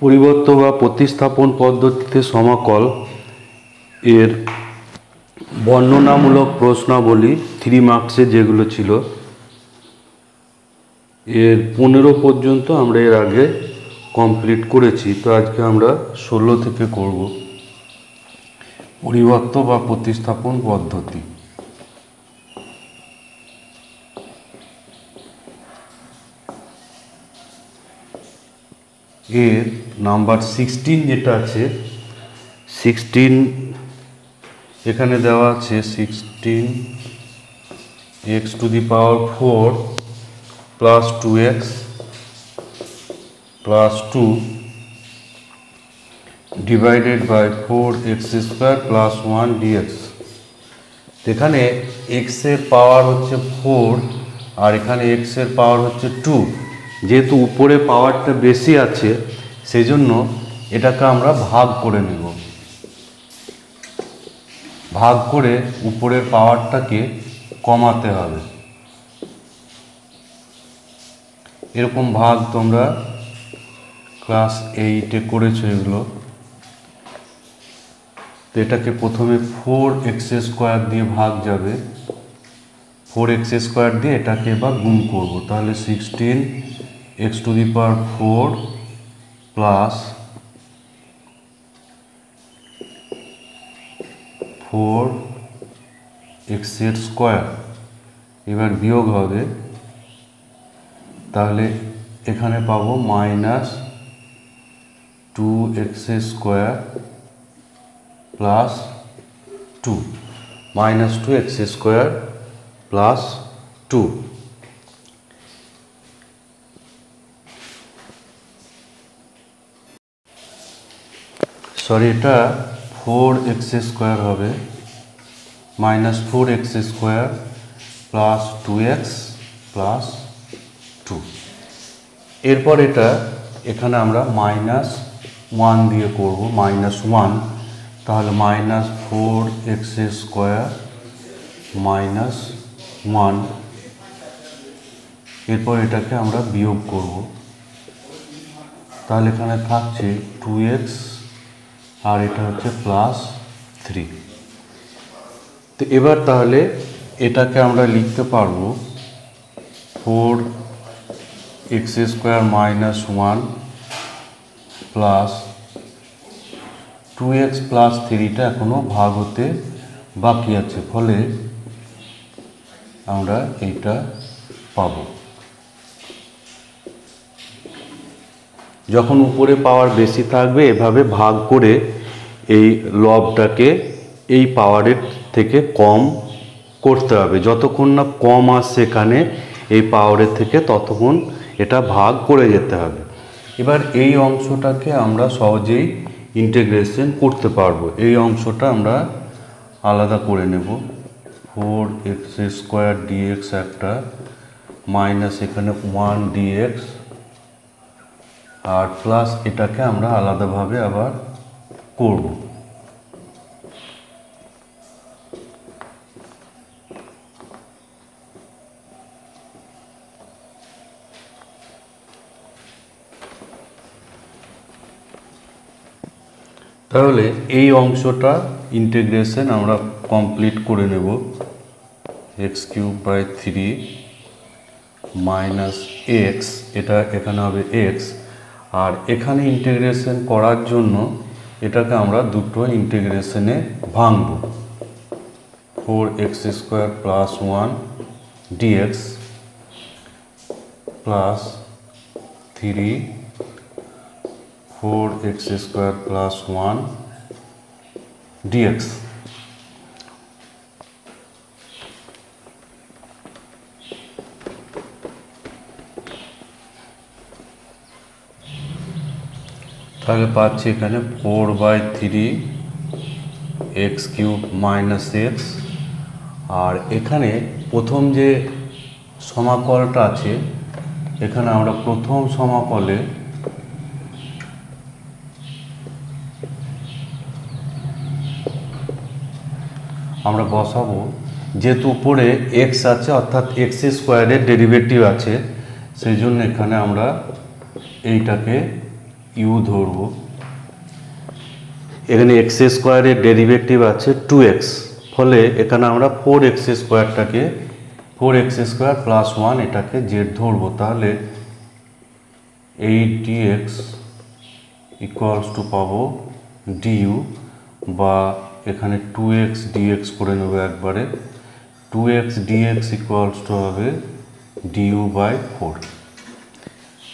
পরিবর্ত বা প্রতিস্থাপন পদ্ধতিতে সমাকল এর বর্ণনামূলক প্রশ্নাবলী 3 মার্কসের যেগুলো ছিল এর 15 পর্যন্ত আমরা এর আগে কমপ্লিট করেছি। তো আজকে আমরা 16 থেকে করব পরিবর্ত বা প্রতিস্থাপন পদ্ধতি। এর নাম্বার 16 যেটা আছে 16 এখানে দেওয়া আছে 16 x to the power 4 plus 2x plus 2 divided by 4x square plus 1 dx। এখানে x এর পাওয়ার হচ্ছে 4 আর এখানে x এর পাওয়ার হচ্ছে 2। যেহেতু উপরে পাওয়ারটা বেশি আছে সেই জন্য এটাকে আমরা ভাগ করে নেব। ভাগ করে উপরের পাওয়ারটাকে কমাতে হবে। এরকম ভাগ তোমরা ক্লাস 8-এ করেছো এগুলো। তো এটাকে প্রথমে 4x স্কোয়ার দিয়ে ভাগ যাবে, 4x স্কোয়ার দিয়ে এটাকে এবার গুণ করব। তাহলে 16x two the power 4 plus 4x square এবার বিয়োগ হবে। তাহলে এখানে পাবো minus 2x square plus 2 minus 2x square plus 2। Sorry, এটা 4x স্কোয়ার হবে minus 4x square plus 2x plus 2। এরপর এটা এখানে আমরা মাইনাস 1 দিয়ে করব, মাইনাস 1। তাহলে মাইনাস 4x স্কোয়ার মাইনাস 1। এরপর এটাকে আমরা বিয়োগ করব। তাহলে এখানে থাকছে 2x আর এটা হচ্ছে প্লাস 3। তো এবার তাহলে এটাকে আমরা লিখতে পারবো 4x square minus 1 plus 2x plus 3টা এখনো ভাগ হতে বাকি আছে, ফলে আমরা এইটা পাবো। যখন উপরে পাওয়ার বেশি থাকবে এভাবে ভাগ করে এই লবটাকে এই পাওয়ারের থেকে কম করতে হবে। যতক্ষণ না কম আসছে এখানে এই পাওয়ারের থেকে ততক্ষণ এটা ভাগ করে যেতে হবে। এবার এই অংশটাকে আমরা সহজেই ইন্টিগ্রেশন করতে পারবো। এই অংশটা আমরা আলাদা করে নেব। 4x স্কোয়ার dx একটা মাইনাস এখানে 1 dx আর প্লাস এটাকে আমরা আলাদাভাবে আবার করব। তাহলে এই অংশটা ইন্টিগ্রেশন আমরা কমপ্লিট করে নেব। x cube by 3 minus x, এটা এখানে হবে x। আর এখানে ইন্টিগ্রেশন করার জন্য এটাকে আমরা দুটো ইন্টিগ্রেশনে ভাঙব। 4x square plus 1 dx plus 3 4x square plus 1 dx। তাহলে পাচ্ছি এখানে 4/3 x কিউব মাইনাস x। আর এখানে প্রথম যে সমাকলটা আছে এখানে আমরা প্রথম সমাকলে আমরা বসাবো। যেহেতু উপরে x আছে অর্থাৎ x স্কোয়ারের ডেরিভেটিভ আছে, সেই জন্য এখানে আমরা এইটাকে ইউ ধরব। এখানে এক্স স্কোয়ারের ডেরিভেটিভ আছে 2x, ফলে এখানে আমরা 4x স্কোয়ারটাকে 4x স্কোয়ার প্লাস 1 এটাকে জেড ধরবো। তাহলে 8dx ইকুয়ালস টু পাবো ডিইউ, বা এখানে 2x dx করে নেবো একবারে। 2x dx ইকুয়ালস টু হবে ডিইউ বাই 4।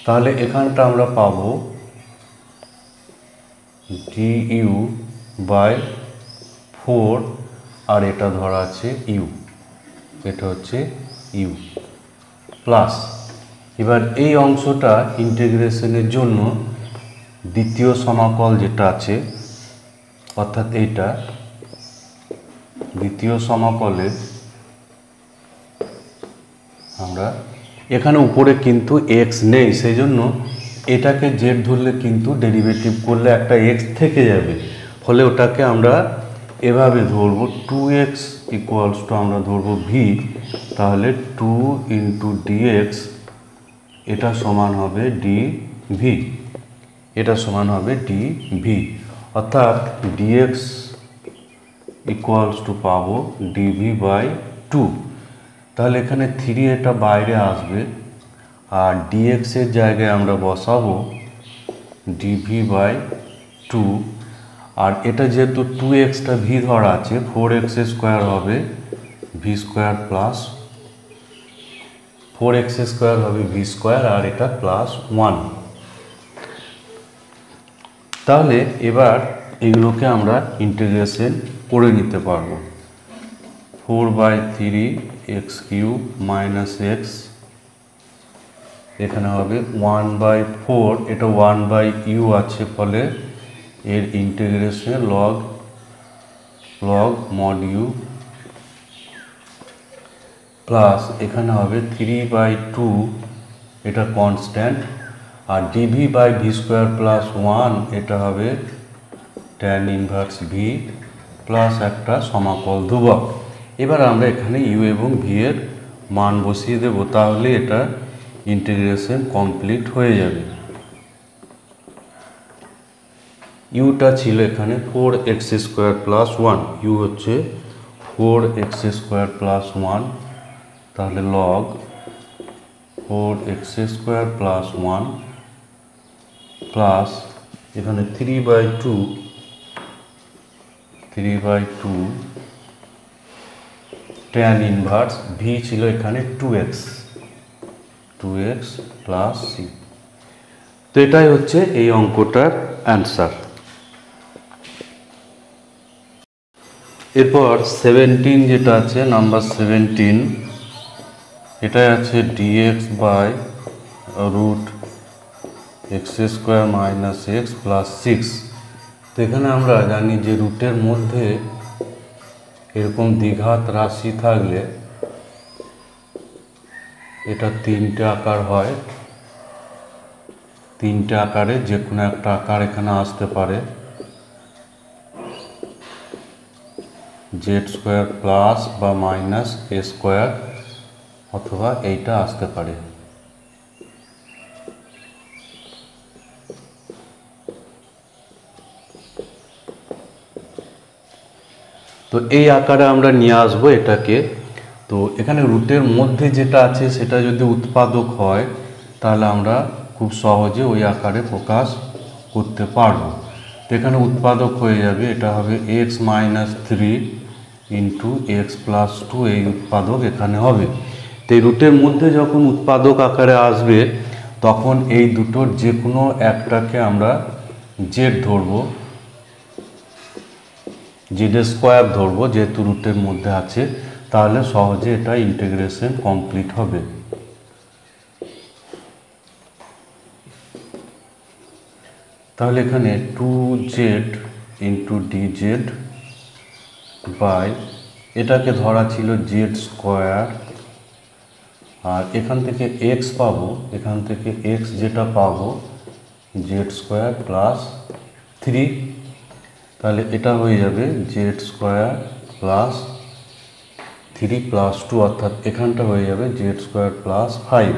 তাহলে এখানটা আমরা পাবো ডিইউ বাই 4, আর এটা ধরা আছে ইউ, এটা হচ্ছে ইউ প্লাস। এবার এই অংশটা ইন্টিগ্রেশনের জন্য দ্বিতীয় সমাকল যেটা আছে, অর্থাৎ এইটা দ্বিতীয় সমাকলে আমরা এখানে উপরে কিন্তু এক্স নেই, সেই জন্য এটাকে জেড ধরলে কিন্তু ডেরিভেটিভ করলে একটা এক্স থেকে যাবে, ফলে ওটাকে আমরা এভাবে ধরবো 2x ইকুয়ালস টু আমরা ধরবো ভি। তাহলে 2 ইন্টু ডিএক্স এটা সমান হবে ডি ভি, এটা সমান হবে ডি ভি, অর্থাৎ ডিএক্স ইকুয়ালস টু পাবো ডিভি বাই 2। তাহলে এখানে 3 এটা বাইরে আসবে, আর ডিএক্স এর জায়গায় আমরা বসাবো ডিভি বাই 2, আর এটা যেহেতু 2xটা ভি ধরা আছে, 4x স্কোয়ার হবে V square plus 4x square হবে ভি স্কোয়ার, আর এটা প্লাস 1। তাহলে এবার এগুলোকে আমরা ইন্টিগ্রেশন করে নিতে পারবো। 4/3 x³ মাইনাস এক্স, এখানে হবে 1/4, এটা 1/u আছে, ফলে এর integration log mod u plus এখানে হবে 3/2, এটা কনস্ট্যান্ট, আর dv by v square plus 1 এটা হবে ট্যান ইনভার্স ভি প্লাস একটা সমাকল ধ্রুবক। এবার আমরা এখানে ইউ এবং ভি এর মান বসিয়ে দেব, তাহলে এটা ইন্টিগ্রেশন কমপ্লিট হয়ে যাবে। ইউটা ছিল এখানে 4x স্কোয়ার প্লাস 1, ইউ হচ্ছে 4x স্কোয়ার প্লাস 1, তাহলে log 4x square plus 1 plus এখানে 3/2 ট্যান ইনভার্স ভি ছিল এখানে 2x প্লাস সি। তো এটাই হচ্ছে এই অঙ্কটার অ্যান্সার। এরপর 17 যেটা আছে, নাম্বার 17, এটাই আছে dx by root x square minus x plus 6। তো এখানে আমরা জানি যে রুটের মধ্যে এরকম দ্বিঘাত রাশি থাকলে এটা 3টে আকার হয়, 3টে আকারে যে কোনো একটা আকার এখানে আসতে পারে, জেড স্কোয়ার প্লাস বা মাইনাস এ স্কোয়ার, অথবা এইটা আসতে পারে। তো এই আকারে আমরা নিয়ে আসবো এটাকে। তো এখানে রুটের মধ্যে যেটা আছে সেটা যদি উৎপাদক হয়, তাহলে আমরা খুব সহজে ওই আকারে প্রকাশ করতে পারবো। তো এখানে উৎপাদক হয়ে যাবে, এটা হবে x minus 3 into x plus 2, এই উৎপাদক এখানে হবে। তো এই রুটের মধ্যে যখন উৎপাদক আকারে আসবে, তখন এই দুটোর যে কোনো একটাকে আমরা জেড ধরবো, জেড স্কোয়ার ধরবো, যেহেতু রুটের মধ্যে আছে, তাহলে সহজে এটা ইন্টিগ্রেশন কমপ্লিট হবে। তাহলে এখানে 2z ইন্টু ডিজেড বাই, এটাকে ধরা ছিল জেড স্কোয়ার, আর এখান থেকে x পাবো, এখান থেকে x যেটা পাবো জেড স্কোয়ার প্লাস 3, তাহলে এটা হয়ে যাবে জেড স্কোয়ার প্লাস 3 প্লাস 2, অর্থাৎ এখানটা হয়ে যাবে জেড স্কোয়ার প্লাস 5।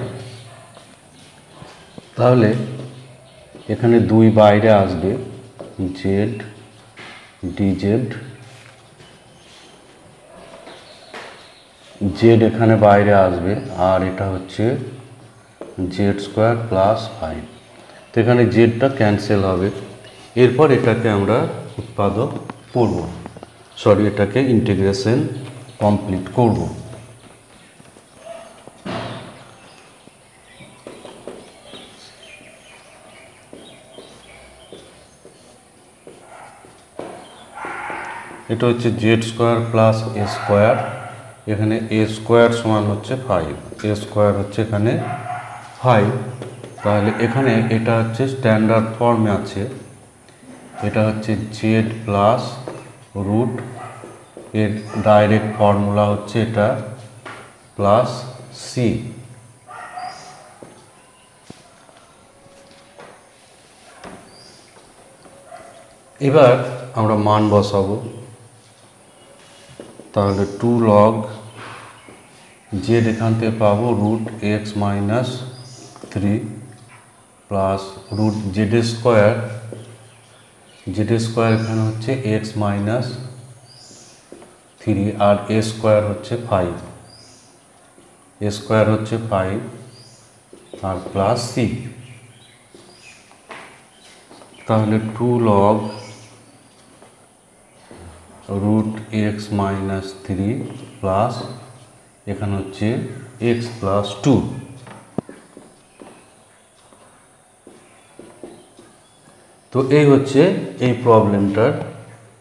তাহলে এখানে 2 বাইরে আসবে, জেড ডিজেড, জেড এখানে বাইরে আসবে, আর এটা হচ্ছে জেড স্কোয়ার প্লাস 5। তো এখানে জেডটা ক্যান্সেল হবে। এরপর এটাকে আমরা উৎপাদক করব, সরি এটাকে ইন্টিগ্রেশন কমপ্লিট করব। এটা হচ্ছে জেড স্কোয়ার প্লাস এ স্কোয়ার, এখানে এ স্কোয়ার সমান হচ্ছে 5, এ স্কোয়ার হচ্ছে এখানে 5। তাহলে এখানে এটা হচ্ছে স্ট্যান্ডার্ড ফর্মে আছে, এটা হচ্ছে জেড প্লাস রুট, এর ডাইরেক্ট ফর্মুলা হচ্ছে এটা প্লাস সি। এবার আমরা মান বসাবো, তাহলে 2 log জেড এখান থেকে পাবো root x minus 3 plus root Z square, z square এখানে হচ্ছে এক্স মাইনাস 3 আর এ স্কোয়ার হচ্ছে 5, এ স্কোয়ার হচ্ছে 5 আর প্লাস সি। তাহলে 2 log root x minus 3 plus এখানে হচ্ছে এক্স প্লাস 2। তো এই হচ্ছে এই প্রবলেমটার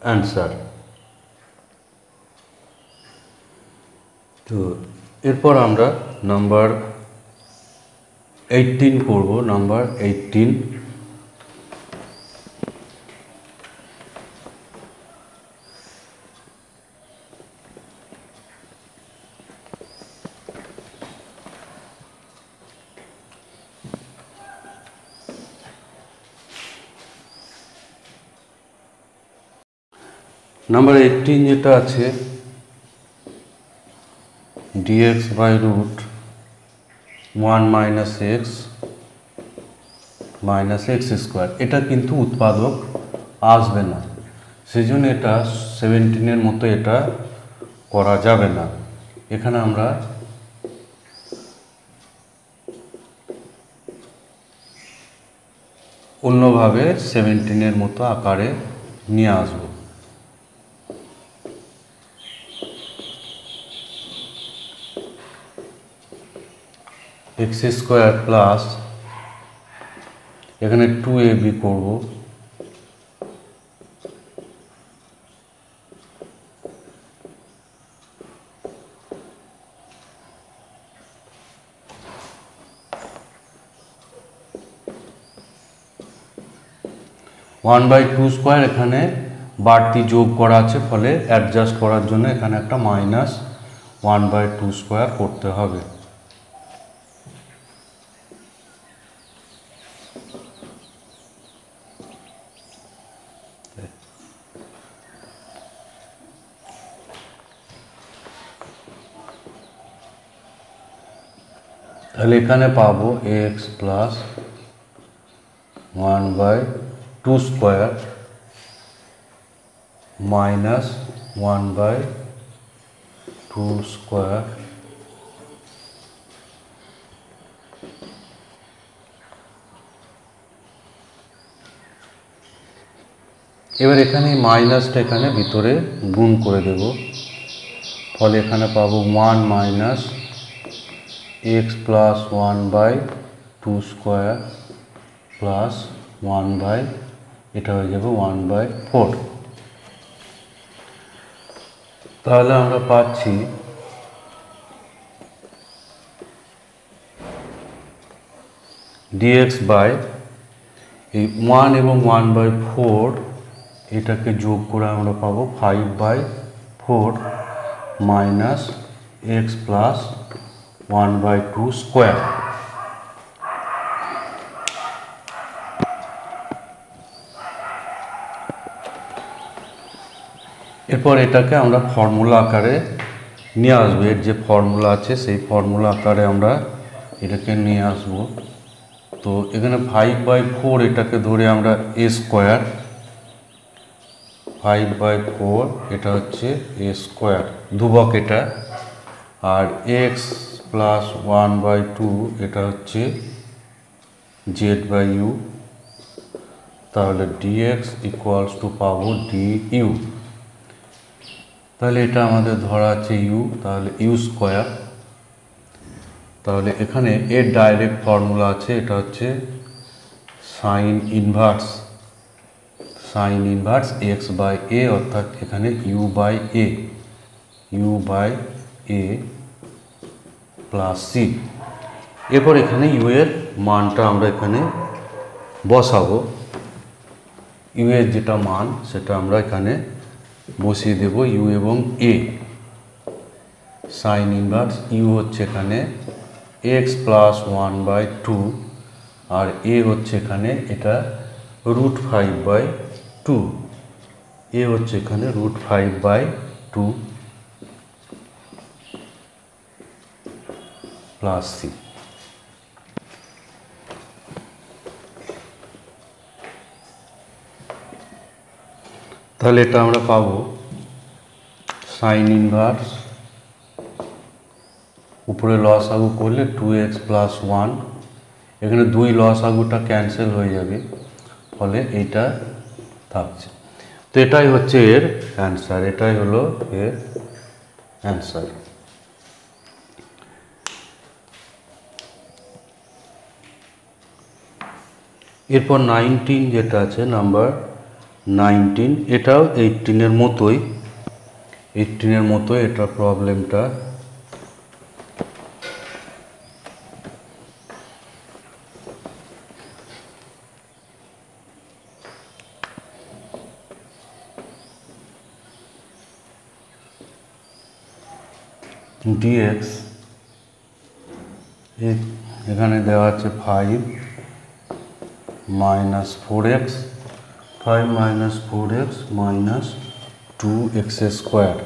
অ্যান্সার। তো এরপর আমরা নাম্বার 18 করব। নাম্বার 18, নাম্বার 18 যেটা আছে dx by root 1 minus x minus x square, এটা কিন্তু উৎপাদক আসবে না, সেই জন্য এটা 17-এর মতো এটা করা যাবে না। এখানে আমরা অন্যভাবে 17-এর মতো আকারে নিয়ে আসবো। এক্স স্কোয়ার প্লাস এখানে 2ab করব, ওয়ান বাই টু স্কোয়ার এখানে বাড়তি যোগ করা আছে, ফলে অ্যাডজাস্ট করার জন্য এখানে একটা মাইনাস 1 বাই টু স্কোয়ার করতে হবে। তাহলে এখানে পাবো x plus 1 by two square minus 1 by two square এবার এখানে মাইনাসটা এখানে ভিতরে গুণ করে দেব, ফলে এখানে পাবো 1 minus x plus 1 by two square plus 1 by এটা হয়ে যাবে 1 বাই 4। তাহলে আমরা পাচ্ছি dx বাই এই 1 এবং 1 বাই 4 এটাকে যোগ করে আমরা পাবো 5 by 4 minus x plus 1 by two square. এরপর এটাকে আমরা ফর্মুলা আকারে নিয়ে আসবো, এর যে ফর্মুলা আছে সেই ফর্মুলা আকারে আমরা এটাকে নিয়ে আসবো। তো এখানে 5/4 এটাকে ধরে আমরা a স্কোয়ার, 5/4 এটা হচ্ছে a স্কোয়ার ধ্রুবক এটা, আর x প্লাস 1/2 এটা হচ্ছে z/u, তাহলে dx ইকুয়ালস টু পাবো du। তাহলে এটা আমাদের ধরা আছে u, তাহলে u স্কোয়ার। তাহলে এখানে এর ডাইরেক্ট ফর্মুলা আছে, এটা হচ্ছে সাইন ইনভার্স x/a, অর্থাৎ এখানে u/a প্লাস সি। এরপর এখানে ইউ এর মানটা আমরা এখানে বসাবো, ইউ এর যেটা মান সেটা আমরা এখানে বসিয়ে দেব ইউ এবং এ। সাইন ইনভার্স ইউ হচ্ছে এখানে x প্লাস 1/2, আর এ হচ্ছে এখানে এটা √5/2, এ হচ্ছে এখানে √5/2 প্লাস সি। তাহলে এটা আমরা পাবো সাইন ইনভার্স, উপরে লসাগু করলে 2x প্লাস 1, এখানে 2 লসাগুটা ক্যান্সেল হয়ে যাবে, ফলে এইটা থাকছে। তো এটাই হচ্ছে এর অ্যান্সার, এটাই হলো এর অ্যান্সার। এরপর 19 যেটা আছে, নাম্বার 19, এটাও 18-এর মতোই, 18-এর মতোই এটা প্রবলেমটা। dx এখানে দেওয়া আছে 5 minus 4x, 5 minus 4x minus 2x square.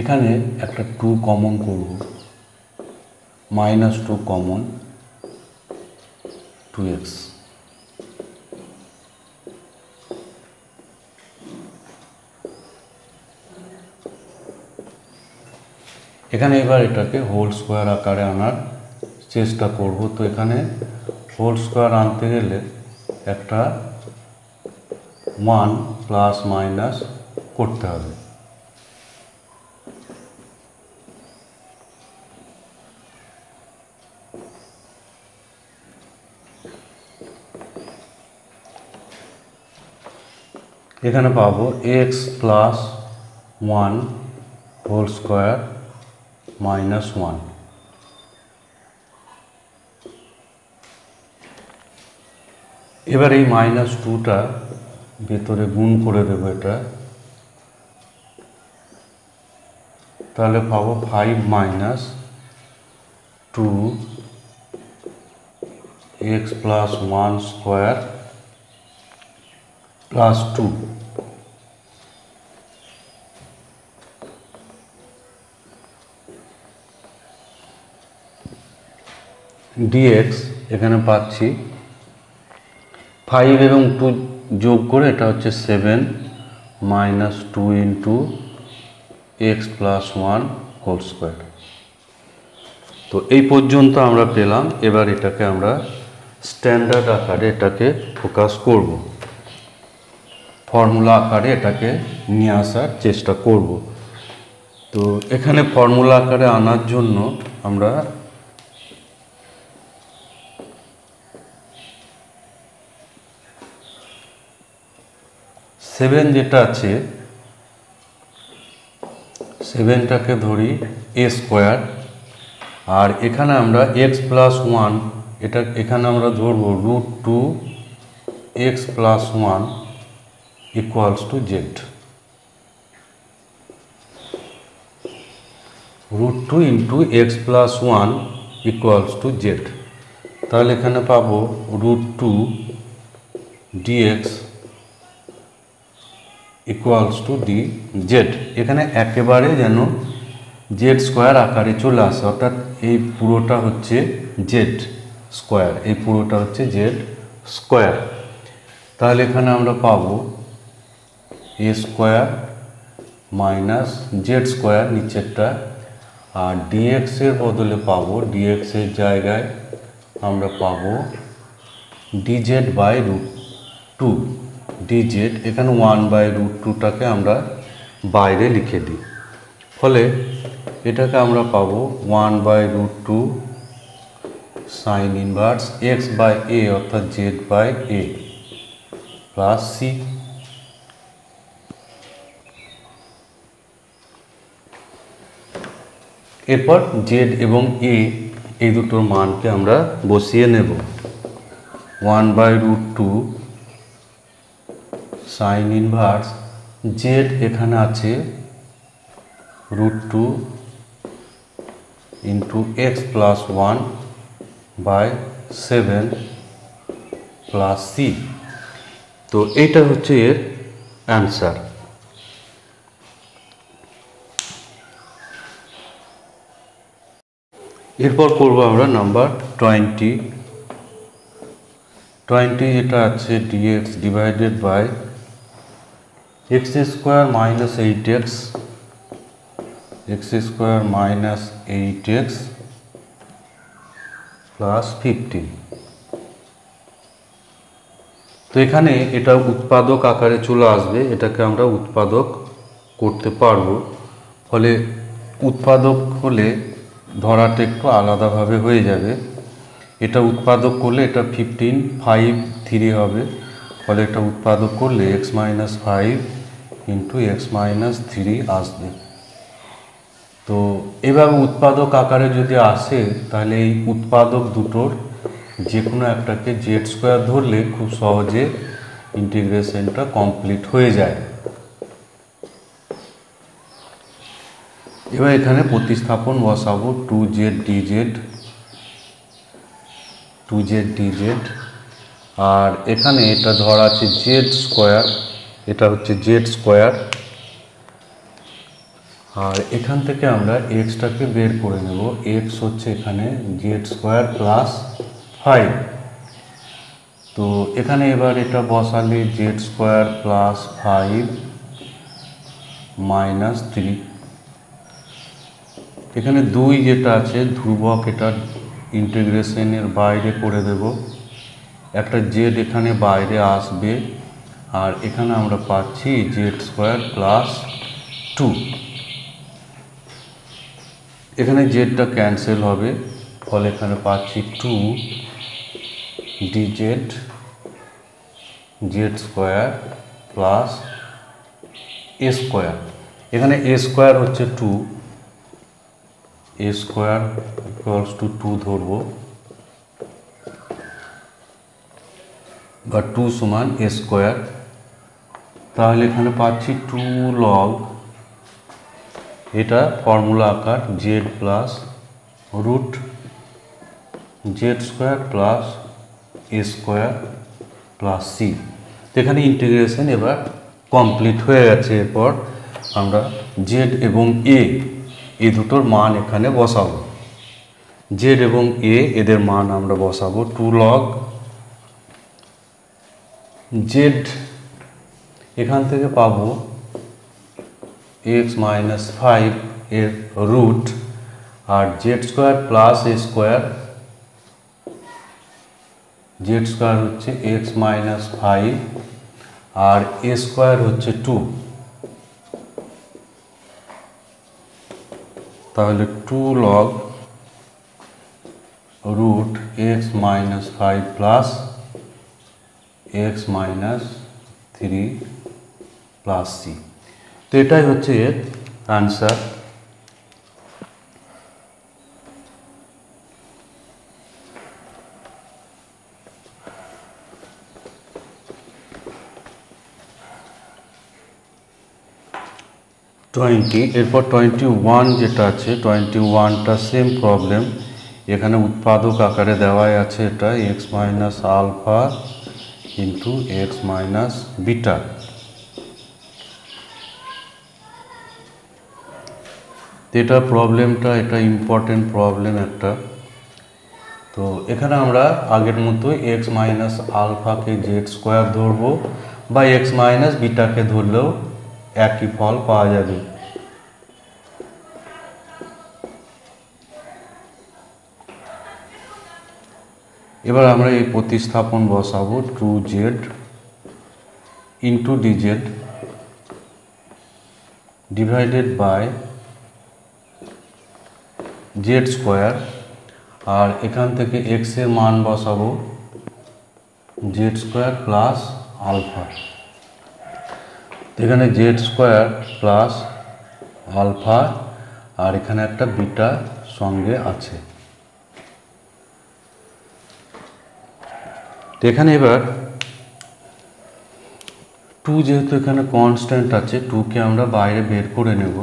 এখানে একটা 2 কমন করব, -2 কমন, 2x। এখানে এবার এটাকে হোল স্কোয়ার আকারে আনার চেষ্টা করব। তো এখানে হোল স্কোয়ার আনতে গেলে একটা 1 প্লাস মাইনাস করতে হবে। এখানে পাবো x plus 1 whole square minus 1। এবার এই -2টা ভেতরে গুণ করে দেবো এটা, তাহলে পাবো 5 minus 2x plus 1 square plus 2। dx এখানে পাচ্ছি 5 এবং 2 যোগ করে এটা হচ্ছে 7 minus 2 into x plus 1 whole square. তো এই পর্যন্ত আমরা পেলাম। এবার এটাকে আমরা স্ট্যান্ডার্ড আকারে এটাকে ফোকাস করব, ফর্মুলা আকারে এটাকে নিয়ে আসার চেষ্টা করব। তো এখানে ফর্মুলা আকারে আনার জন্য আমরা সেভেন যেটা আছে, 7টাকে ধরি a স্কোয়ার, আর এখানে আমরা x প্লাস 1 এটা এখানে আমরা ধরবো √2x plus 1 equals to z, √2 into x plus 1 equals to z। তাহলে এখানে পাবো √2 dx equals to D Z. এখানে একেবারে যেন জেড স্কোয়ার আকারে চলে আসে, অর্থাৎ এই পুরোটা হচ্ছে জেড স্কোয়ার, এই পুরোটা হচ্ছে জেড স্কোয়ার। তাহলে এখানে আমরা পাবো a square minus Z square নিচেরটা, আর ডিএক্সের বদলে পাবো, ডিএক্সের জায়গায় আমরা পাবো dz by root two. Dz এখানে 1/√2টাকে আমরা বাইরে লিখে দিই, ফলে এটাকে আমরা পাবো 1/√2 সাইন ইনভার্স এক্স বাই এ অর্থাৎ z by A plus C. এরপর জেড এবং এ এই দুটোর মানকে আমরা বসিয়ে নেব। 1/√2 সাইন ইনভার্স জেড এখানে আছে √2 into x plus 1/7 plus C. তো এইটা হচ্ছে এর অ্যান্সার। এরপর করব আমরা নাম্বার 20। যেটা আছে dx divided by x square minus 8x, x square minus 8x plus 15। তো এখানে এটা উৎপাদক আকারে চলে আসবে, এটাকে আমরা উৎপাদক করতে পারবো, ফলে উৎপাদক হলে ধরাটা একটু আলাদাভাবে হয়ে যাবে। এটা উৎপাদক করলে এটা 15 5 3 হবে, ফলে এটা উৎপাদক করলে x minus 5 into x minus 3 আসবে। তো এভাবে উৎপাদক আকারে যদি আসে তাহলে এই উৎপাদক দুটোর যে কোনো একটাকে জেড স্কোয়ার ধরলে খুব সহজে ইন্টিগ্রেশনটা কমপ্লিট হয়ে যায়। এবার এখানে প্রতিস্থাপন বসাবো 2z dz, আর এখানে এটা ধরা আছে জেড স্কোয়ার, এটা হচ্ছে জেড স্কোয়ার, আর এখান থেকে আমরা এক্সটাকে বের করে নেব। এক্স হচ্ছে এখানে জেড স্কোয়ার প্লাস 5। তো এখানে এবার এটা বসালে জেড স্কোয়ার প্লাস 5 মাইনাস 3। এখানে 2 যেটা আছে ধ্রুবক, এটা ইন্টিগ্রেশনের বাইরে করে দেব, একটা জেড এখানে বাইরে আসবে, আর এখানে আমরা পাচ্ছি জেড স্কোয়ার প্লাস 2। এখানে জেডটা ক্যান্সেল হবে, ফলে এখানে পাচ্ছি 2 ডিজেড জেড স্কোয়ার প্লাস এ স্কোয়ার। এখানে এ স্কোয়ার হচ্ছে 2, এ স্কোয়ার ইকুয়ালস টু 2 ধরবো, বা 2 সমান এ স্কোয়ার। তাহলে এখানে পাচ্ছি 2 লগ, এটা ফর্মুলা আকার Z plus root Z square plus এ স্কোয়ার প্লাস সি। তো এখানে ইন্টিগ্রেশন এবার কমপ্লিট হয়ে গেছে। এরপর আমরা জেড এবং এই দুটোর মান এখানে বসাবো। জেড এবং এদের মান আমরা বসাবো 2 লগ জেড, এখান থেকে পাবো এক্স মাইনাস 5 এর রুট, আর জেড স্কোয়ার প্লাস এ স্কোয়ার, জেড স্কোয়ার হচ্ছে এক্স মাইনাস 5 আর এ স্কোয়ার হচ্ছে 2। তাহলে 2 log root x minus 5 plus x minus 3 plus C. তো এটাই হচ্ছে এর আনসার। এরপর 21 যেটা আছে, 21টা সেম প্রবলেম, এখানে উৎপাদক আকারে দেওয়াই আছে, এটা x minus alpha into x minus beta. এটা প্রবলেমটা, এটা ইম্পর্টেন্ট প্রবলেম একটা। তো এখানে আমরা আগের মতো এক্স মাইনাস আলফাকে জেড স্কোয়ার ধরবো বা এক্স মাইনাস বিটাকে ধরলেও একই ফল পাওয়া যাবে। এবার আমরা এই প্রতিস্থাপন বসাবো 2z into d z divided by Z square, আর এখান থেকে এক্স এর মান বসাবো জেড স্কোয়ার প্লাস আলফা। এখানে জেড স্কোয়ার প্লাস আলফা আর এখানে একটা বিটা সঙ্গে আছে। এখানে এবার 2 যেহেতু এখানে কনস্ট্যান্ট আছে, 2কে আমরা বাইরে বের করে নেব।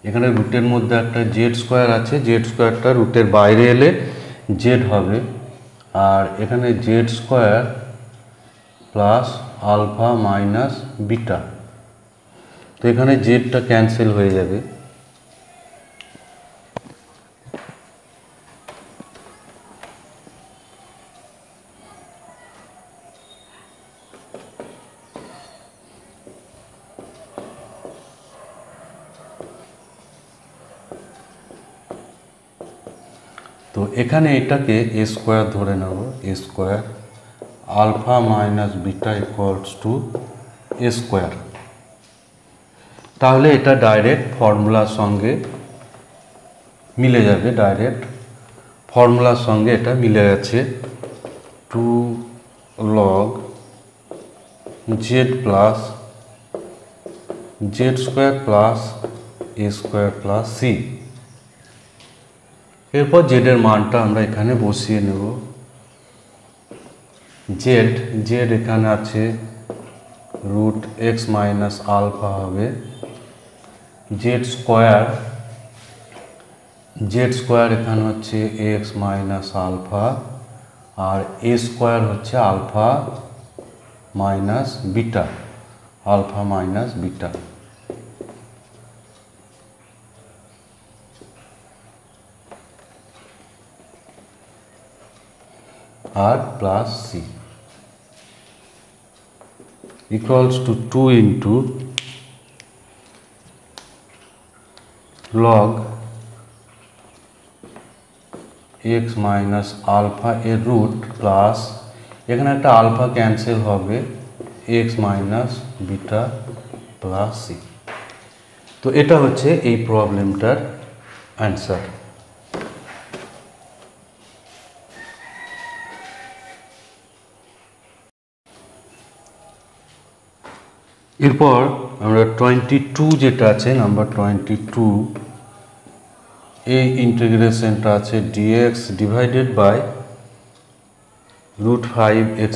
এখানে রুটের মধ্যে একটা জেড স্কোয়ার আছে, জেড স্কোয়ারটা রুটের বাইরে এলে জেড হবে, আর এখানে Z square plus alpha minus beta. তো এখানে জেডটা ক্যান্সেল হয়ে যাবে। তো এখানে এটাকে এ স্কোয়ার ধরে নেব, A square alpha minus beta equals to A square. তাহলে এটা ডাইরেক্ট ফর্মুলার সঙ্গে মিলে যাবে, ডাইরেক্ট ফর্মুলার সঙ্গে এটা মিলে গেছে। 2 log Z plus Z square plus এ স্কোয়ার প্লাস সি। এরপর জেডের মানটা আমরা এখানে বসিয়ে নেব। জেড জেড এখানে আছে রুট এক্স মাইনাস আলফা হবে, জেড স্কোয়ার এখানে হচ্ছে এক্স মাইনাস আলফা, আর এ স্কোয়ার হচ্ছে alpha minus beta, alpha minus beta. আর plus c equals to 2 into log x minus alpha এর রুট প্লাস এখানে একটা আলফা ক্যান্সেল হবে, x minus beta plus C. তো এটা হচ্ছে এই প্রবলেমটার অ্যান্সার। এরপর আমরা 22 যেটা আছে, নাম্বার 22, এই ইন্টিগ্রেশনটা আছে dx divided by root 5x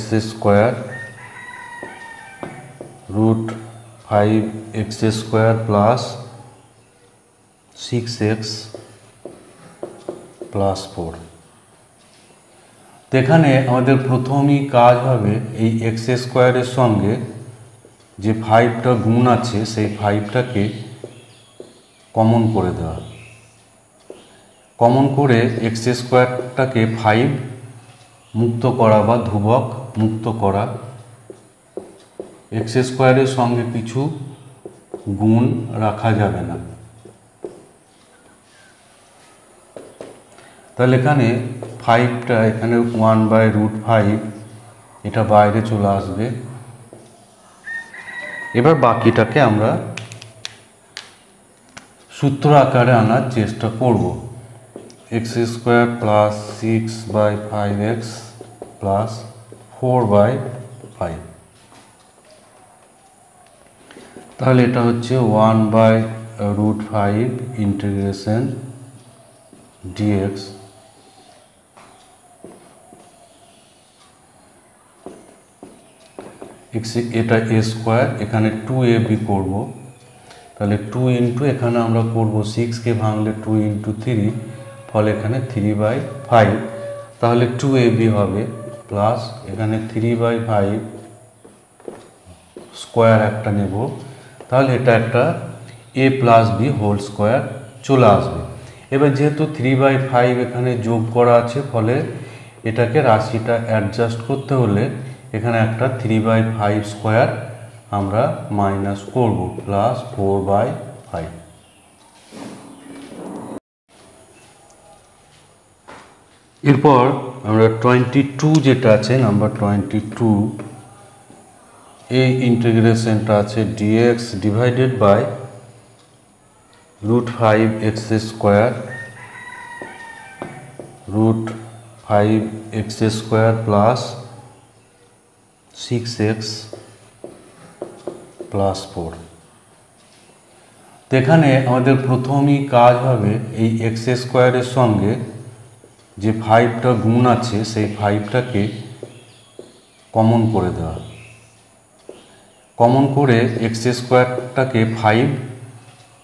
square plus 6x plus 4। তো এখানে আমাদের প্রথমেই কাজ হবে এই এক্স স্কোয়ারের সঙ্গে যে 5টা গুণ আছে সেই 5টাকে কমন করে দেওয়া। কমন করে এক্স স্কোয়ারটাকে 5 মুক্ত করা বা ধ্রুবক মুক্ত করা। এক্স স্কোয়ারের সঙ্গে কিছু গুণ রাখা যাবে না। তাহলে এখানে 5টা এখানে 1/√5 এটা বাইরে চলে আসবে। এবার বাকিটাকে আমরা সূত্র আকারে আনার চেষ্টা করব। X square plus 6/5x plus 4/5। তাহলে এটা হচ্ছে 1/√5 ইন্টিগ্রেশন dx এটা a স্কোয়ার, এখানে 2ab করব। তাহলে 2 ইন্টু এখানে আমরা করব 6কে ভাঙলে 2 ইন্টু 3, ফলে এখানে 3/5। তাহলে 2ab হবে প্লাস এখানে 3/5 স্কোয়ার একটা নেব। তাহলে এটা একটা এ প্লাস বি হোল স্কোয়ার চলে আসবে। এবার যেহেতু 3/5 এখানে যোগ করা আছে, ফলে এটাকে রাশিটা অ্যাডজাস্ট করতে হলে এখানে একটা 3/5 স্কোয়ার আমরা মাইনাস করব, প্লাস 4/5। এরপর আমরা 22 যেটা আছে, নাম্বার 22, এই ইন্টিগ্রেশনটা আছে dx divided by √5x square √5x square plus 6x plus 4। তো এখানে আমাদের প্রথমেই কাজ হবে এই x স্কোয়ারের সঙ্গে যে 5টা গুণ আছে সেই 5টাকে কমন করে দেওয়া। কমন করে x স্কোয়ারটাকে 5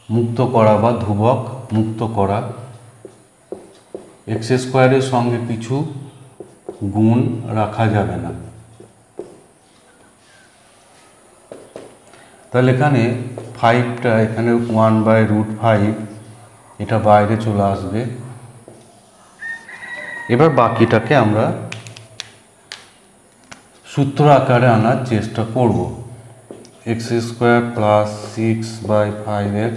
মুক্ত করা বা ধ্রুবক মুক্ত করা। x স্কোয়ারের সঙ্গে কিছু গুণ রাখা যাবে না। তাহলে এখানে 5টা, এখানে 1/√5 এটা বাইরে চলে আসবে। এবার বাকিটাকে আমরা সূত্র আকারে আনার চেষ্টা করব। x square plus 6/5x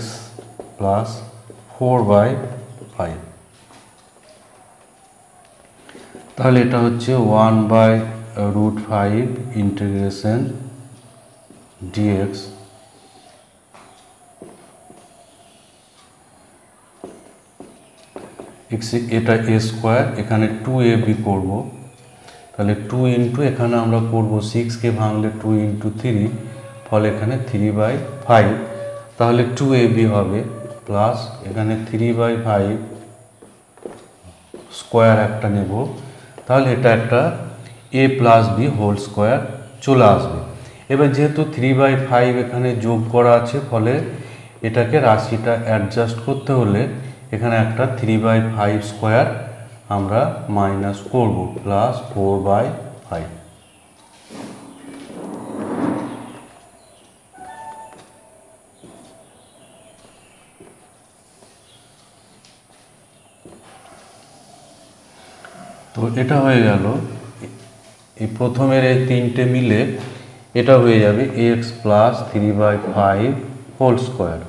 plus 4/5। তাহলে এটা হচ্ছে 1/√5 ইন্টিগ্রেশন dx এটা a স্কোয়ার, এখানে 2ab করব। তাহলে 2 ইন্টু এখানে আমরা করব 6কে ভাঙলে 2 ইন্টু 3, ফলে এখানে 3/5। তাহলে 2ab হবে, প্লাস এখানে 3/5 স্কোয়ার একটা নেব। তাহলে এটা একটা a plus b whole square চলে আসবে। এবার যেহেতু 3/5 এখানে যোগ করা আছে, ফলে এটাকে রাশিটা অ্যাডজাস্ট করতে হলে এখানে একটা 3/5 স্কোয়ার আমরা মাইনাস করব, প্লাস 4/5। তো এটা হয়ে গেল, এই প্রথমের এই তিনটে মিলে এটা হয়ে যাবে x প্লাস 3/5 হোল স্কোয়ার।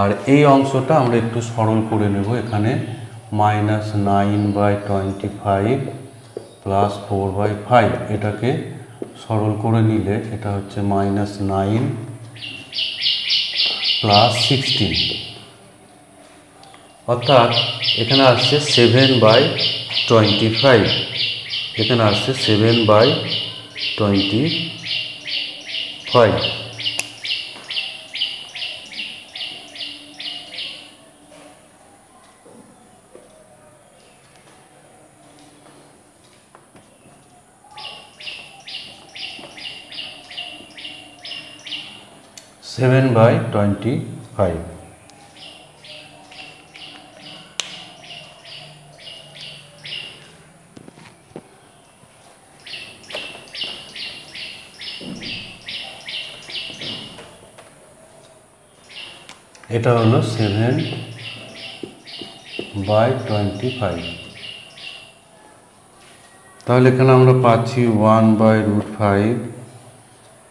আর এই অংশটা আমরা একটু সরল করে নেব। এখানে -9/25 প্লাস 4/5, এটাকে সরল করে নিলে এটা হচ্ছে -9 প্লাস 16, অর্থাৎ এখানে আসছে 7/25। এখানে আসছে 7/25। এটা হলো 7/25। তাহলে এখানে আমরা পাচ্ছি 1/√5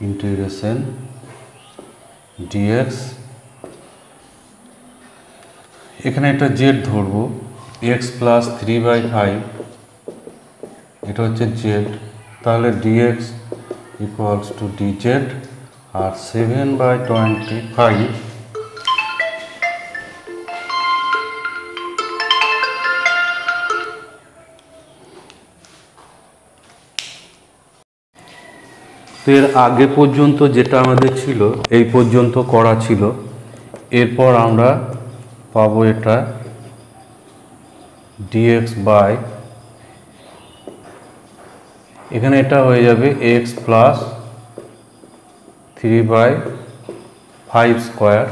ইন্টিগ্রেশন dx। এখানে একটা z ধরবো, x প্লাস 3/5, এটা হচ্ছে z। তাহলে dx ইকুয়ালস টু dz। আর 7/25 এর আগে পর্যন্ত যেটা আমাদের ছিল এই পর্যন্ত করা ছিল। এরপর আমরা পাবো এটা dx বাই, এখানে এটা হয়ে যাবে x প্লাস 3/5 স্কোয়ার।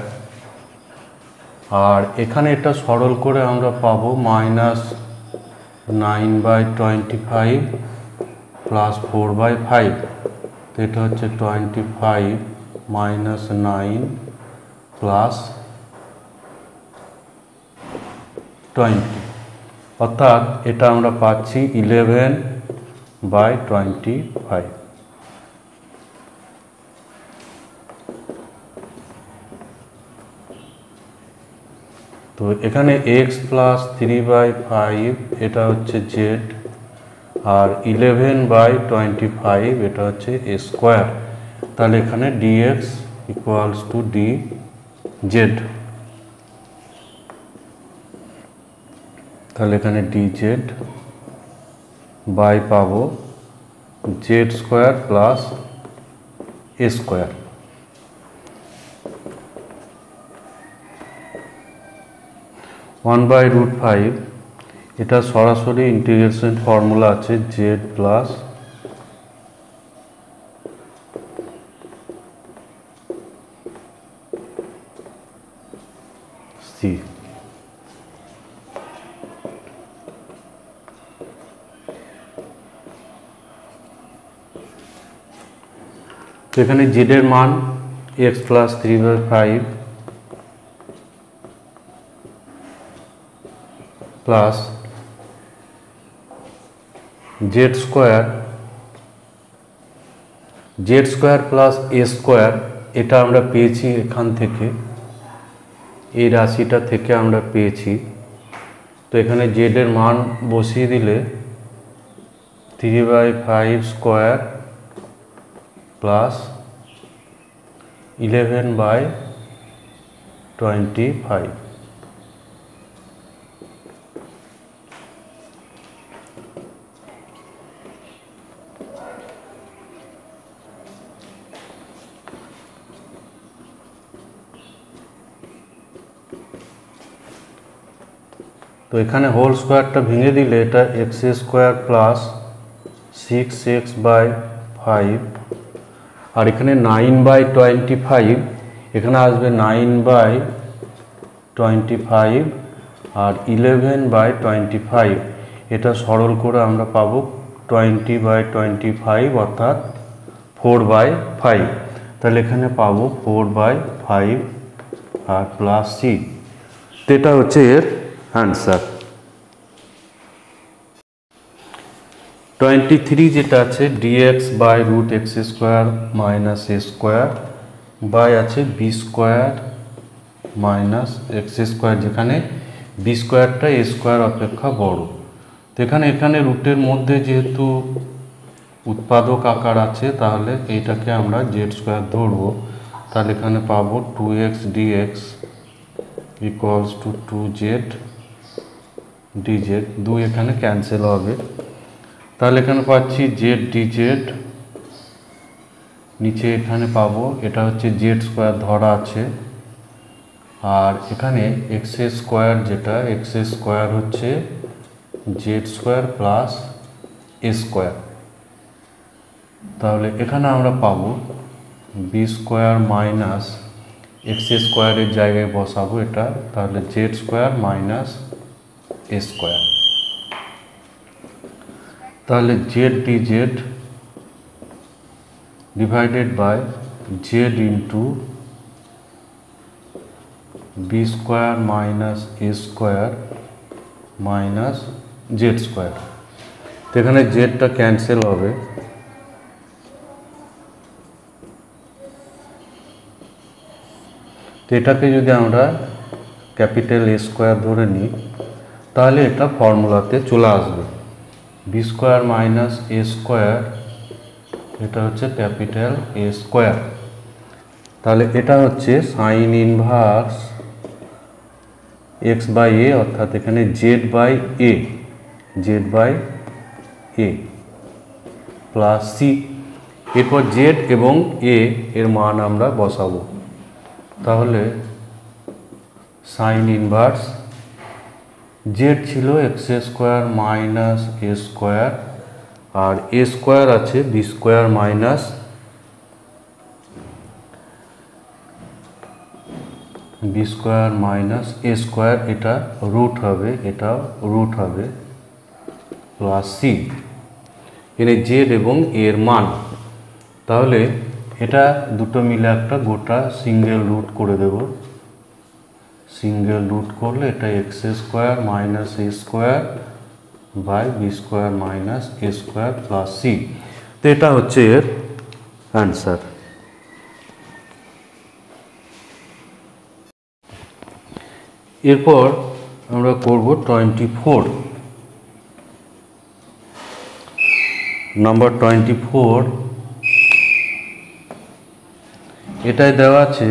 আর এখানে এটা সরল করে আমরা পাবো -9/25 প্লাস 4/5। তো এটা হচ্ছে 25 - 9 প্লাস 20, অর্থাৎ এটা আমরা পাচ্ছি 11/25। তো এখানে x প্লাস 3/5 এটা হচ্ছে z, আর 11/25 এটা হচ্ছে a স্কোয়ার। তাহলে এখানে dx ইকুয়ালস টু dz, তাহলে এখানে dz বাই পাবো z square plus a square. One by root 5 এটা সরাসরি ইন্টিগ্রেশন ফর্মুলা আছে z প্লাস c। তো এখানে z এর মান x plus 3/5 plus Z square plus এ স্কোয়ার, এটা আমরা পেয়েছি এখান থেকে, এই রাশিটা থেকে আমরা পেয়েছি। তো এখানে জেড এর মান বসিয়ে দিলে 3/5 স্কোয়ার প্লাস 11/25। তো এখানে হোল স্কোয়ারটা ভেঙে দিলে এটা এক্স স্কোয়ার প্লাস 6x/5, আর এখানে 9/25, এখানে আসবে 9/25 আর 11/25, এটা সরল করে আমরা পাবো 20/25 অর্থাৎ 4/5। তাহলে এখানে পাবো 4/5 আর প্লাস সি। এটা হচ্ছে এর আনসার। 23 যেটা আছে dx by root x square minus A square by আছে B square minus x square, যেখানে বি স্কোয়ারটা এ স্কোয়ার অপেক্ষা বড়। তো এখানে রুটের মধ্যে যেহেতু উৎপাদক আকার আছে, তাহলে এইটাকে আমরা জেড স্কোয়ার ধরবো। তাহলে এখানে পাবো 2x dx equals to 2z dz, 2 এখানে ক্যান্সেল হবে। তাহলে এখানে পাচ্ছি জেড dz, নিচে এখানে পাবো এটা হচ্ছে জেড স্কোয়ার ধরা আছে, আর এখানে এক্স স্কোয়ার, যেটা এক্স স্কোয়ার হচ্ছে জেড স্কোয়ার প্লাস এ স্কোয়ার। তাহলে এখানে আমরা পাবো বি স্কোয়ার মাইনাস এক্স স্কোয়ারের জায়গায় বসাবো এটা, তাহলে Z square minus A square. তাহলে Z dz divided by Z into B square minus A square minus Z square. তো এখানে জেডটা ক্যান্সেল হবে, তো এটাকে যদি আমরা ক্যাপিটাল এ স্কোয়ার ধরে নিই, তাহলে এটা ফর্মুলাতে চলে আসবে। B square minus A square, এটা হচ্ছে ক্যাপিটাল এ স্কোয়ার। তাহলে এটা হচ্ছে সাইন ইনভার্স এক্স বাই এ, অর্থাৎ এখানে Z by A plus C. এরপর জেড এবং এ এর মান আমরা বসাবো। তাহলে সাইন ইনভার্স জেড ছিল X square minus A square, আর এ স্কোয়ার আছে B square minus B square minus A square, এটা রুট হবে, এটাও রুট হবে প্লাস সি। এখানে জেড এবং এর মান, তাহলে এটা দুটো মিলে একটা গোটা সিঙ্গেল রুট করে দেব। সিঙ্গেল রুট করলে এটা X square minus A square by B square minus A square plus C. তো এটা হচ্ছে এর অ্যান্সার। এরপর আমরা করব 24 নাম্বার 24। এটাই দেওয়া আছে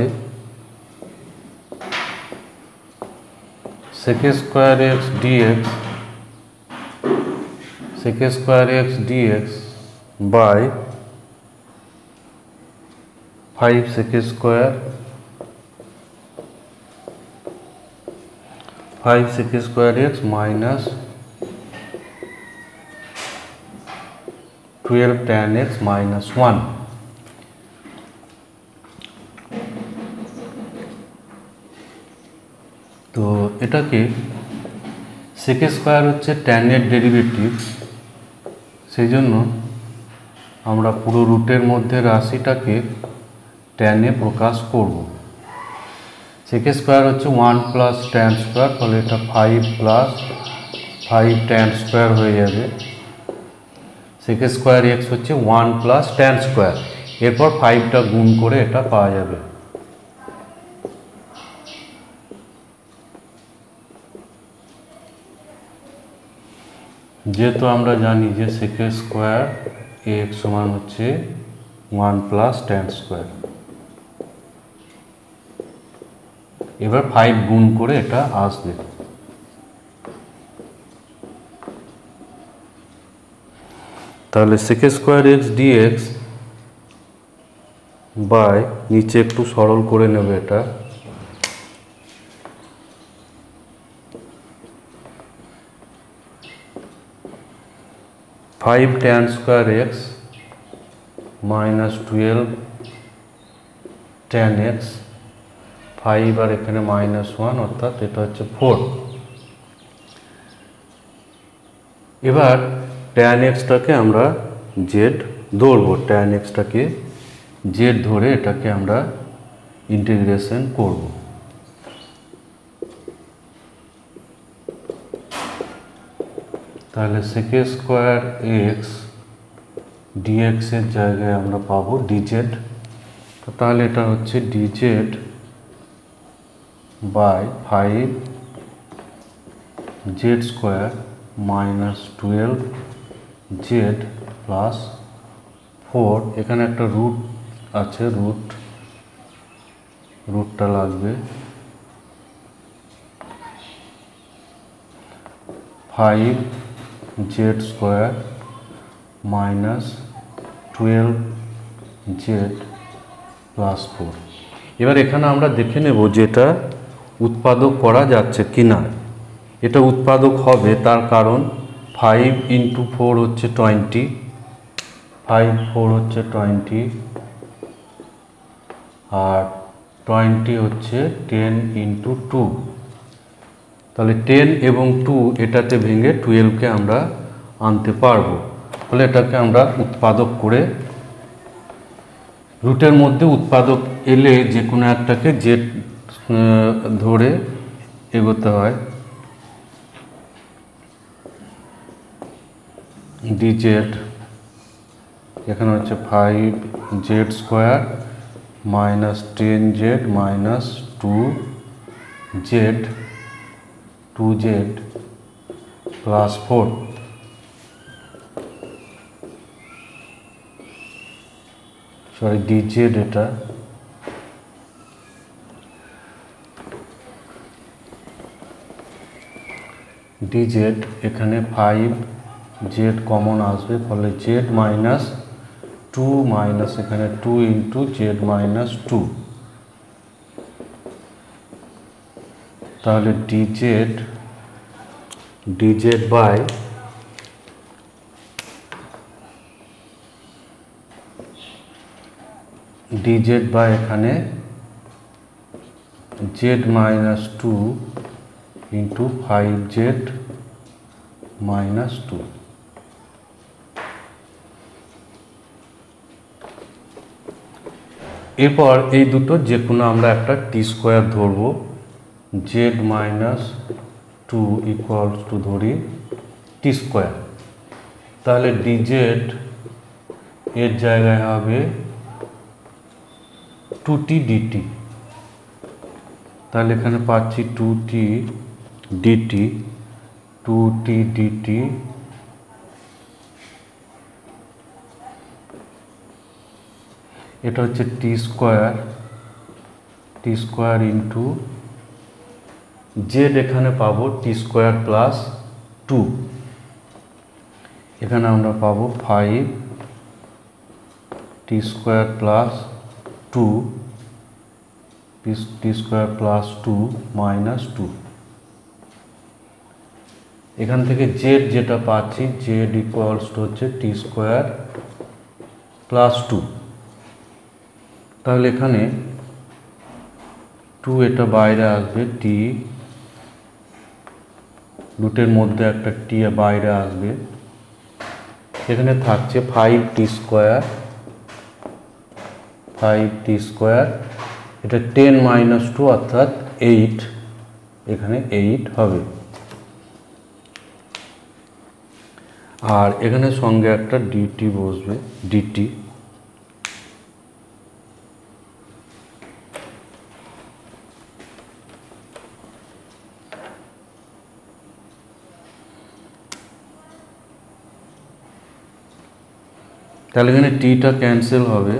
sec square x dx sec square x dx by 5 sec square 5 sec square x minus 12 tan x minus 1। তো এটাকে sec স্কোয়ার হচ্ছে tan এর ডেরিভেটিভ, সেই জন্য আমরা পুরো রুটের মধ্যে রাশিটাকে tan এ প্রকাশ করব। sec স্কোয়ার হচ্ছে 1 প্লাস tan স্কোয়ার, ফলে এটা 5 প্লাস 5 tan স্কোয়ার হয়ে যাবে। sec স্কোয়ার x হচ্ছে 1 প্লাস tan স্কোয়ার, এরপর 5টা গুণ করে এটা পাওয়া যাবে। যেহেতু আমরা জানি যে sec স্কোয়ার x সমান হচ্ছে 1 প্লাস tan স্কোয়ার, এবার 5 গুণ করে এটা আসবে। তাহলে sec square x dx by, নিচে একটু সরল করে নেবে এটা, 5 tan square x minus 12 tan x, 5 আর এখানে মাইনাস 1 অর্থাৎ এটা হচ্ছে 4। এবার tan x-টাকে আমরা z ধরবো, tan x-টাকে z ধরে এটাকে আমরা ইন্টিগ্রেশন করব। তাহলে sec স্কোয়ার x dx এর জায়গায় আমরা পাবো dz। তাহলে এটা হচ্ছে dz by 5 z square minus 12 z plus 4। এখানে একটা রুট আছে, রুটটা লাগবে, 5 z square minus 12 z plus 4। এবার এখানে আমরা দেখে নেব যে এটা উৎপাদক করা যাচ্ছে কি না। এটা উৎপাদক হবে, তার কারণ 5 ইন্টু 4 হচ্ছে 20, 5 4 হচ্ছে 20, আর 20 হচ্ছে 10 ইন্টু 2। তাহলে 10 এবং 2 এটাতে ভেঙে 12কে আমরা আনতে পারবো। ফলে এটাকে আমরা উৎপাদক করে, রুটের মধ্যে উৎপাদক এলে যে কোনো একটাকে জেড ধরে এগোতে হয়। dz এখানে হচ্ছে 5 z square minus 10 z minus 2 z plus 4। Sorry dz, এটা dz এখানে 5 z কমন আসবে, ফলে z মাইনাস 2 মাইনাস এখানে 2 ইন্টু z মাইনাস 2। তাহলে dz বাই এখানে z minus 2 into 5z minus 2। এরপর এই দুটো যে কোনো আমরা একটা টি স্কোয়ার ধরবো, Z minus two equals to ধরি টি স্কোয়ার। তাহলে ডিজেড এর জায়গায় হবে 2t ডিটি। তাহলে এখানে পাচ্ছি 2t ডিটি, 2t ডিটি এটা হচ্ছে টি স্কোয়ার ইন্টু জেড, এখানে পাবো টি স্কোয়ার প্লাস 2, এখানে আমরা পাবো 5 টি স্কোয়ার প্লাস 2 টি স্কোয়ার প্লাস 2 মাইনাস 2। এখান থেকে জেড যেটা পাচ্ছি, জেড ইকুয়ালস টু হচ্ছে টি স্কোয়ার প্লাস 2। তাহলে এখানে 2 এটা বাইরে আসবে, টি রুটের মধ্যে একটা টি বাইরে আসবে, এখানে থাকছে 5t স্কোয়ার, এটা 10 মাইনাস 2 অর্থাৎ 8, এখানে 8 হবে। আর এখানে সঙ্গে একটা ডিটি বসবে, ডিটি। তাহলে এখানে টিটা ক্যান্সেল হবে,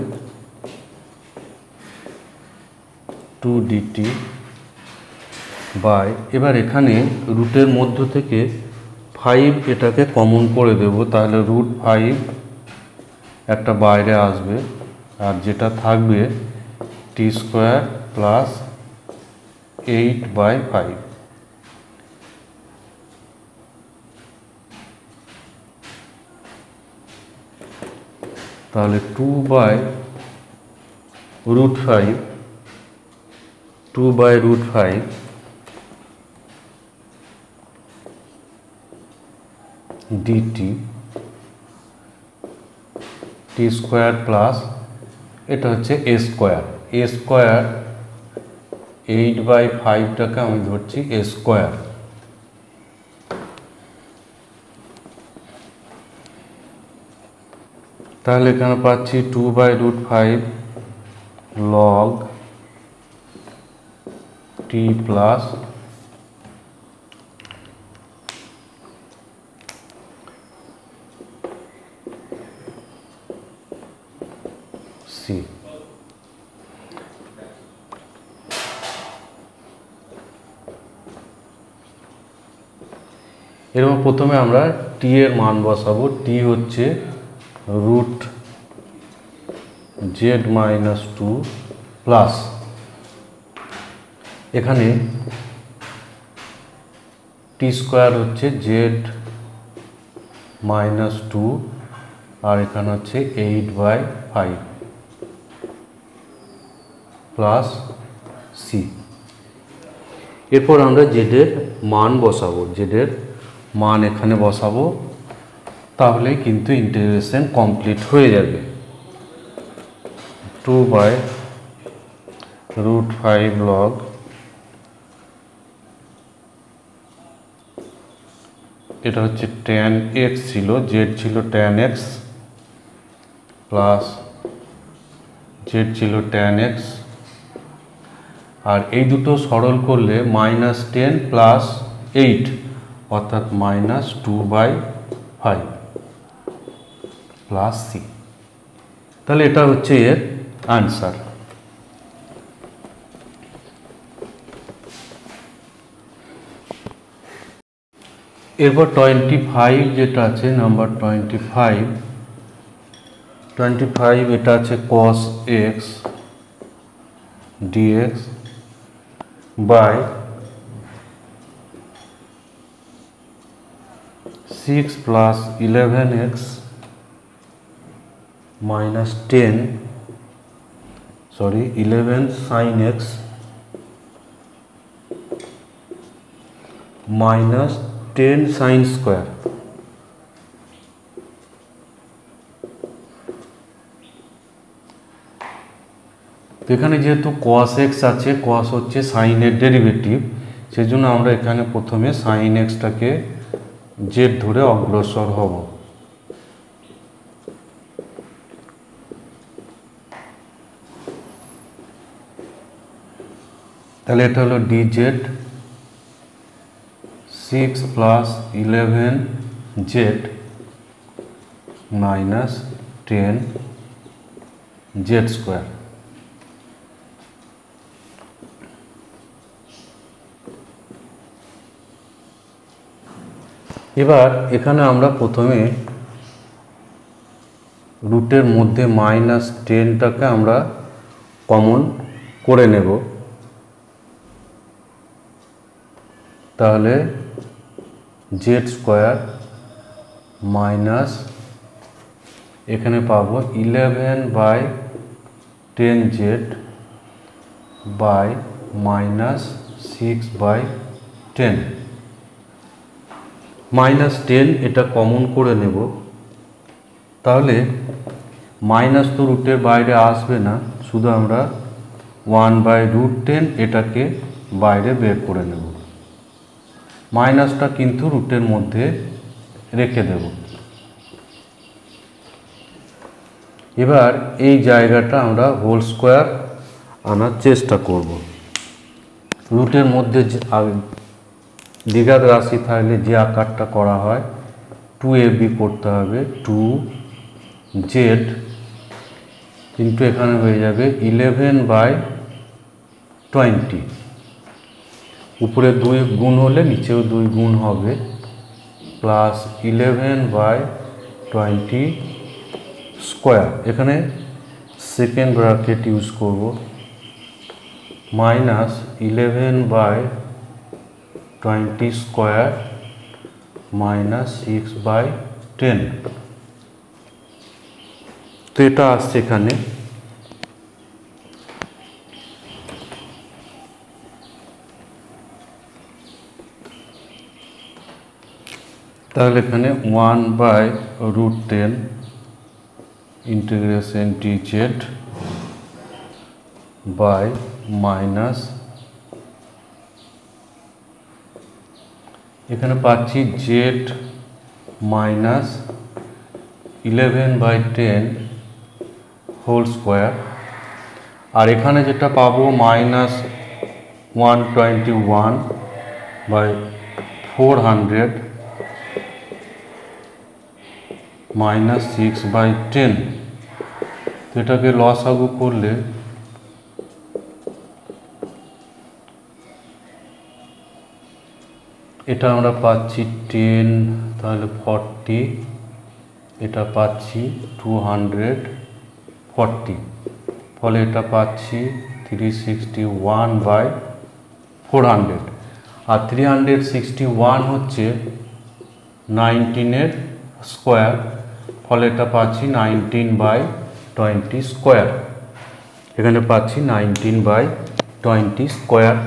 2 ডিটি বাই, এবার এখানে রুটের মধ্য থেকে 5 এটাকে কমন করে দেব, তাহলে √5 একটা বাইরে আসবে, আর যেটা থাকবে টি স্কোয়ার প্লাস 8/5। তাহলে 2/√5 ডিটি টি স্কোয়ার প্লাস, এটা হচ্ছে এ স্কোয়ার, 8/5টাকে আমি ধরছি এ স্কোয়ার। তাহলে এখানে পাচ্ছি 2/√5 লগ টি প্লাস সি। এরপর প্রথমে আমরা টি এর মান বসাবো, টি হচ্ছে √z-2 প্লাস, এখানে টি স্কোয়ার হচ্ছে z-2 আর এখানে হচ্ছে 8/5 প্লাস সি। এরপর আমরা জেডের মান বসাবো, জেডের মান এখানে বসাবো, তাহলে কিন্তু ইন্টিগ্রেশন কমপ্লিট হয়ে যাবে। 2/√5 লগ এটা হচ্ছে tan x ছিল, z ছিল tan x প্লাস z ছিল tan x, আর এই দুটো সরল করলে -10 প্লাস 8 অর্থাৎ -2/5 প্লাস সি। তাহলে এটা হচ্ছে এর আনসার। এরপর 25 যেটা আছে, নাম্বার 25 এটা আছে cos x dx by 6 plus 11x minus 11 sin x minus 10 sin square। তো এখানে যেহেতু cos x আছে, cos হচ্ছে sin এর ডেরিভেটিভ, সেজন্য আমরা এখানে প্রথমে sin x টাকে z ধরে অগ্রসর হব। তাহলে এটা হলো dz 6 plus 11z minus 10z square. এবার এখানে আমরা প্রথমে রুটের মধ্যে মাইনাস 10টাকে আমরা কমন করে নেব। তাহলে z স্কোয়ার মাইনাস এখানে পাবো 11/10z বাই মাইনাস 6/10 মাইনাস 10 এটা কমন করে নেব। তাহলে মাইনাস তো রুটের বাইরে আসবে না, শুধু আমরা 1/√10 এটাকে বাইরে বের করে নেব। মাইনাসটা কিন্তু রুটের মধ্যে রেখে দেব। এবার এই জায়গাটা আমরা হোল স্কোয়ার আনার চেষ্টা করব। রুটের মধ্যে দ্বিঘাত রাশি থাকলে যে আকারটা করা হয় 2ab করতে হবে, 2z কিন্তু এখানে হয়ে যাবে 11/20, উপরে 2 গুণ হলে নিচেও 2 গুণ হবে, প্লাস 11/20 স্কোয়ার, এখানে সেকেন্ড ব্র্যাকেট ইউজ করব, মাইনাস 11/20 স্কোয়ার মাইনাস 6/10। তো এটা আসছে এখানে। তাহলে এখানে 1/√10 ইন্টিগ্রেশন dz বাই মাইনাস এখানে পাচ্ছি z মাইনাস 11/10 হোল স্কোয়ার, আর এখানে যেটা পাবো মাইনাস 121/400 মাইনাস 6/10। এটাকে লসাগু করলে এটা আমরা পাচ্ছি 10, তাহলে 40, এটা পাচ্ছি 240, ফলে এটা পাচ্ছি 361/400, আর 361 হচ্ছে 19-এর স্কোয়ার, ফলে এটা পাচ্ছি 19/20 স্কোয়ার, এখানে পাচ্ছি 19/20 স্কোয়ার।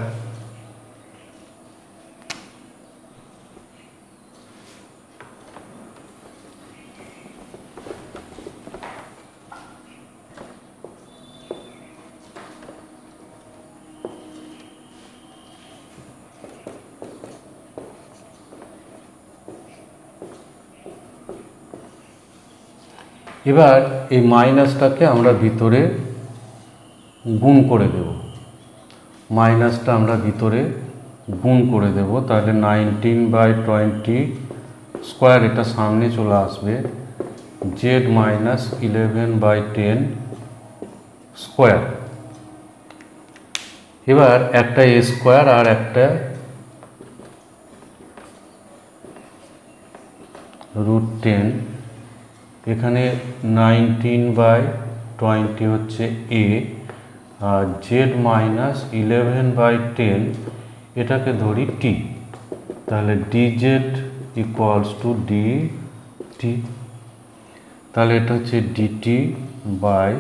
এবার এই মাইনাসটাকে আমরা ভিতরে গুণ করে দেব, মাইনাসটা আমরা ভিতরে গুণ করে দেব, তাহলে 19/20 স্কোয়ার এটা সামনে চলে আসবে, z মাইনাস 11/10 স্কোয়ার। এবার একটা a স্কোয়ার আর একটা √10, এখানে 19/20 হচ্ছে a, আর z মাইনাস 11/10 এটাকে ধরি t, তাহলে dz ইকুয়ালস টু dt, তাহলে এটা হচ্ছে dt by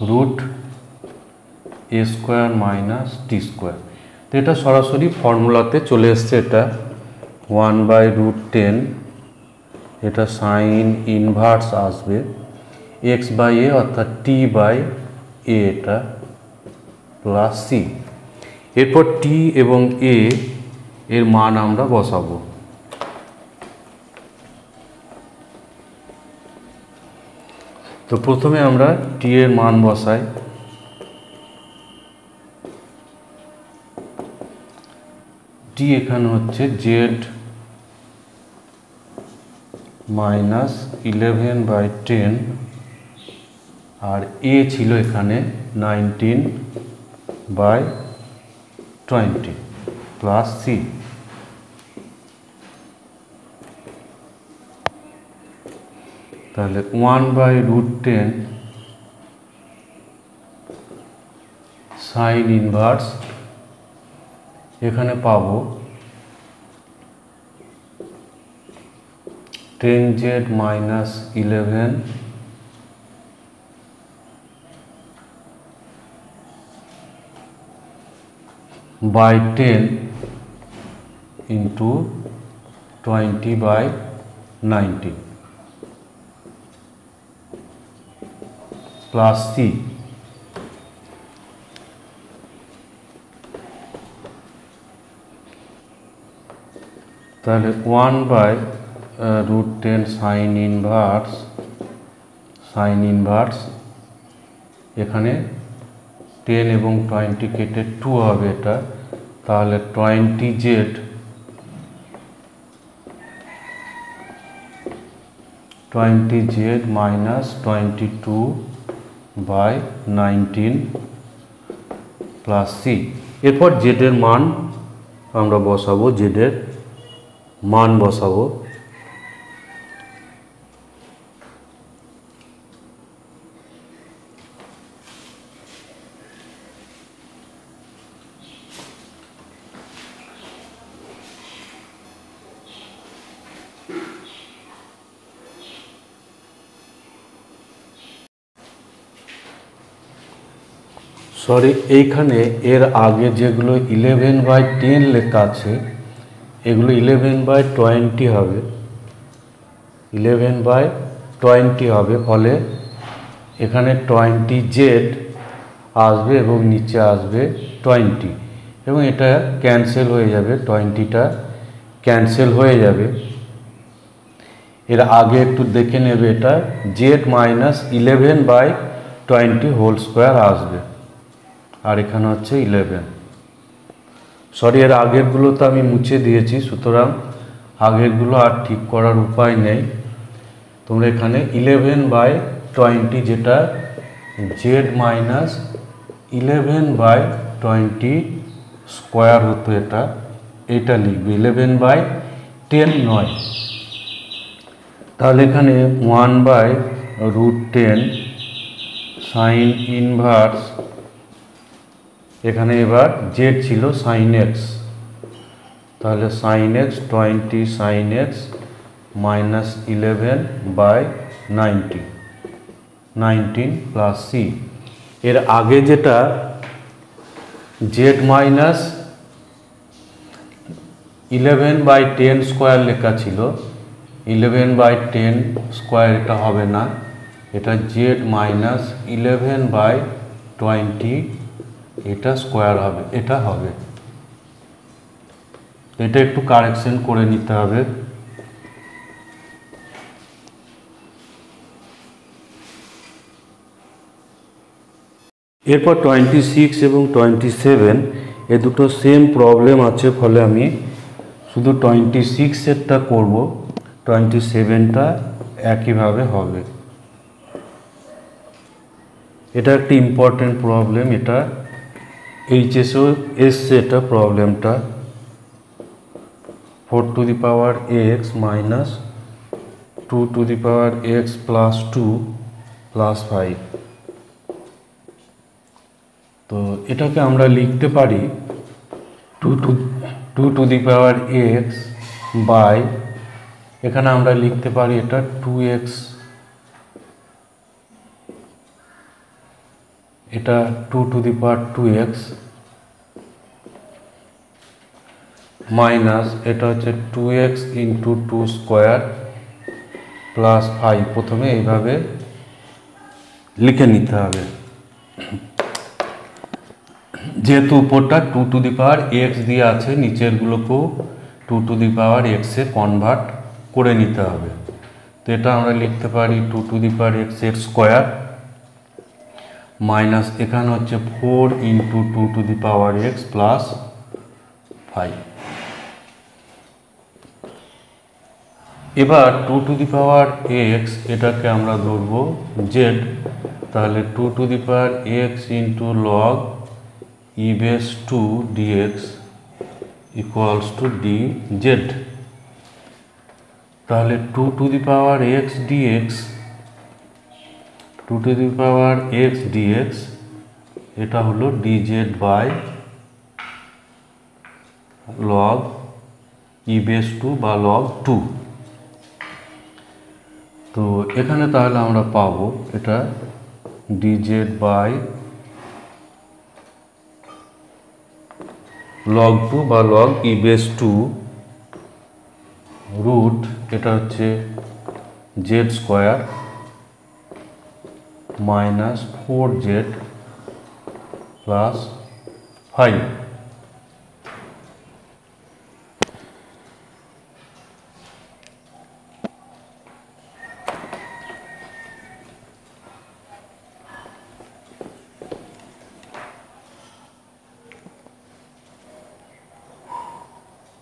√a square minus t square. তো এটা সরাসরি ফর্মুলাতে চলে এসছে, এটা 1/√10, এটা সাইন ইনভার্স আসবে x/a অর্থাৎ t/a, এটা প্লাস c। এরপর টি এবং এ এর মান আমরা বসাবো। তো প্রথমে আমরা টি এর মান বসাই। টি এখানে হচ্ছে জেড মাইনাস 11/10 আর এ ছিল এখানে 19/20 প্লাস সি। তাহলে 1/√10 সাইন ইনভার্স এখানে পাবো 10z minus 11 by 10 into 20/90 plus c। তাহলে 1/√10 সাইন ইনভার্স এখানে 10 এবং 20 কেটে 2 হবে এটা, তাহলে 20z মাইনাস 22/19 প্লাস সি। এরপর জেডের মান আমরা বসাবো, জেডের মান বসাবো। সরি, এইখানে এর আগে যেগুলো 11/10 লেখা আছে এগুলো 11/20 হবে, 11/20 হবে। ফলে এখানে 20z আসবে এবং নিচে আসবে 20 এবং এটা ক্যান্সেল হয়ে যাবে, 20টা ক্যান্সেল হয়ে যাবে। এর আগে একটু দেখে নেবে, এটা z মাইনাস 11/20 হোল স্কোয়ার আসবে আর এখানে হচ্ছে 11। সরি, এর আগেরগুলো তো আমি মুছে দিয়েছি, সুতরাং আগেরগুলো আর ঠিক করার উপায় নেই। তোমরা এখানে 11/20 যেটা z মাইনাস 11/20 স্কোয়ার হতো এটা লিখবে, 11/10 নয়। তাহলে এখানে 1/√10 সাইন ইনভার্স, এখানে এবার জেড ছিল সাইন এক্স, তাহলে sine X 20 sine X minus 11/19 plus C. এর আগে যেটা জেড মাইনাস 11/10 স্কোয়ার লেখা ছিল, 11/10 স্কোয়ার এটা হবে না, এটা জেড মাইনাস 11/20 এটা স্কোয়ার হবে, এটা হবে। এটা একটু কারেকশন করে নিতে হবে। এরপর 26 এবং 27 এ দুটো সেম প্রবলেম আছে, ফলে আমি শুধু 26এরটা করব, 27টা একইভাবে হবে। এটা একটি ইম্পর্টেন্ট প্রবলেম, এটা এইচএসও এসছে এটা প্রবলেমটা। 4x minus 2x plus 2 plus 5। তো এটাকে আমরা লিখতে পারি 2x বাই, এখানে আমরা লিখতে পারি এটা 2x, এটা 2x মাইনাস এটা হচ্ছে 2x ইন্টু 2 স্কোয়ার প্লাস 5। প্রথমে এইভাবে লিখে নিতে হবে। যেহেতু উপরটা 2 টু দি পাওয়ার এক্স দিয়ে আছে, নিচেরগুলোকেও 2 টু দি পাওয়ার এক্সে কনভার্ট করে নিতে হবে। তো এটা আমরা লিখতে পারি 2 টু দি পাওয়ার এক্স এর স্কোয়ার মাইনাস এখানে হচ্ছে 4 into 2 to the power x plus 5। এবার 2 টু দি পাওয়ার এক্স এটাকে আমরা ধরবো জেড, তাহলে 2 to the power X into log E base 2 dx equals to D Z. তাহলে 2 to the power X dx, 2 to the power X dx এটা হলো dz by log E base 2 বা log 2। তো এখানে তাহলে আমরা পাবো এটা ডিজেড বাই লগ 2 বা লগ ই বেস 2 রুট এটা হচ্ছে Z square minus 4z plus 5।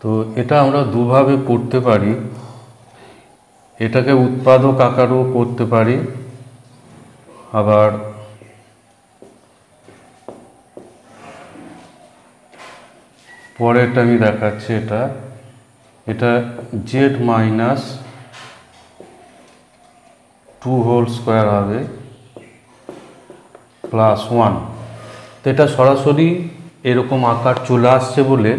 তো এটা আমরা দুভাবে করতে পারি, এটাকে উৎপাদক আকারেও করতে পারি, আবার পরেরটা আমি দেখাচ্ছি। এটা জেড মাইনাস 2 হোল স্কোয়ার হবে প্লাস 1। তো এটা সরাসরি এরকম আকার চলে আসছে বলে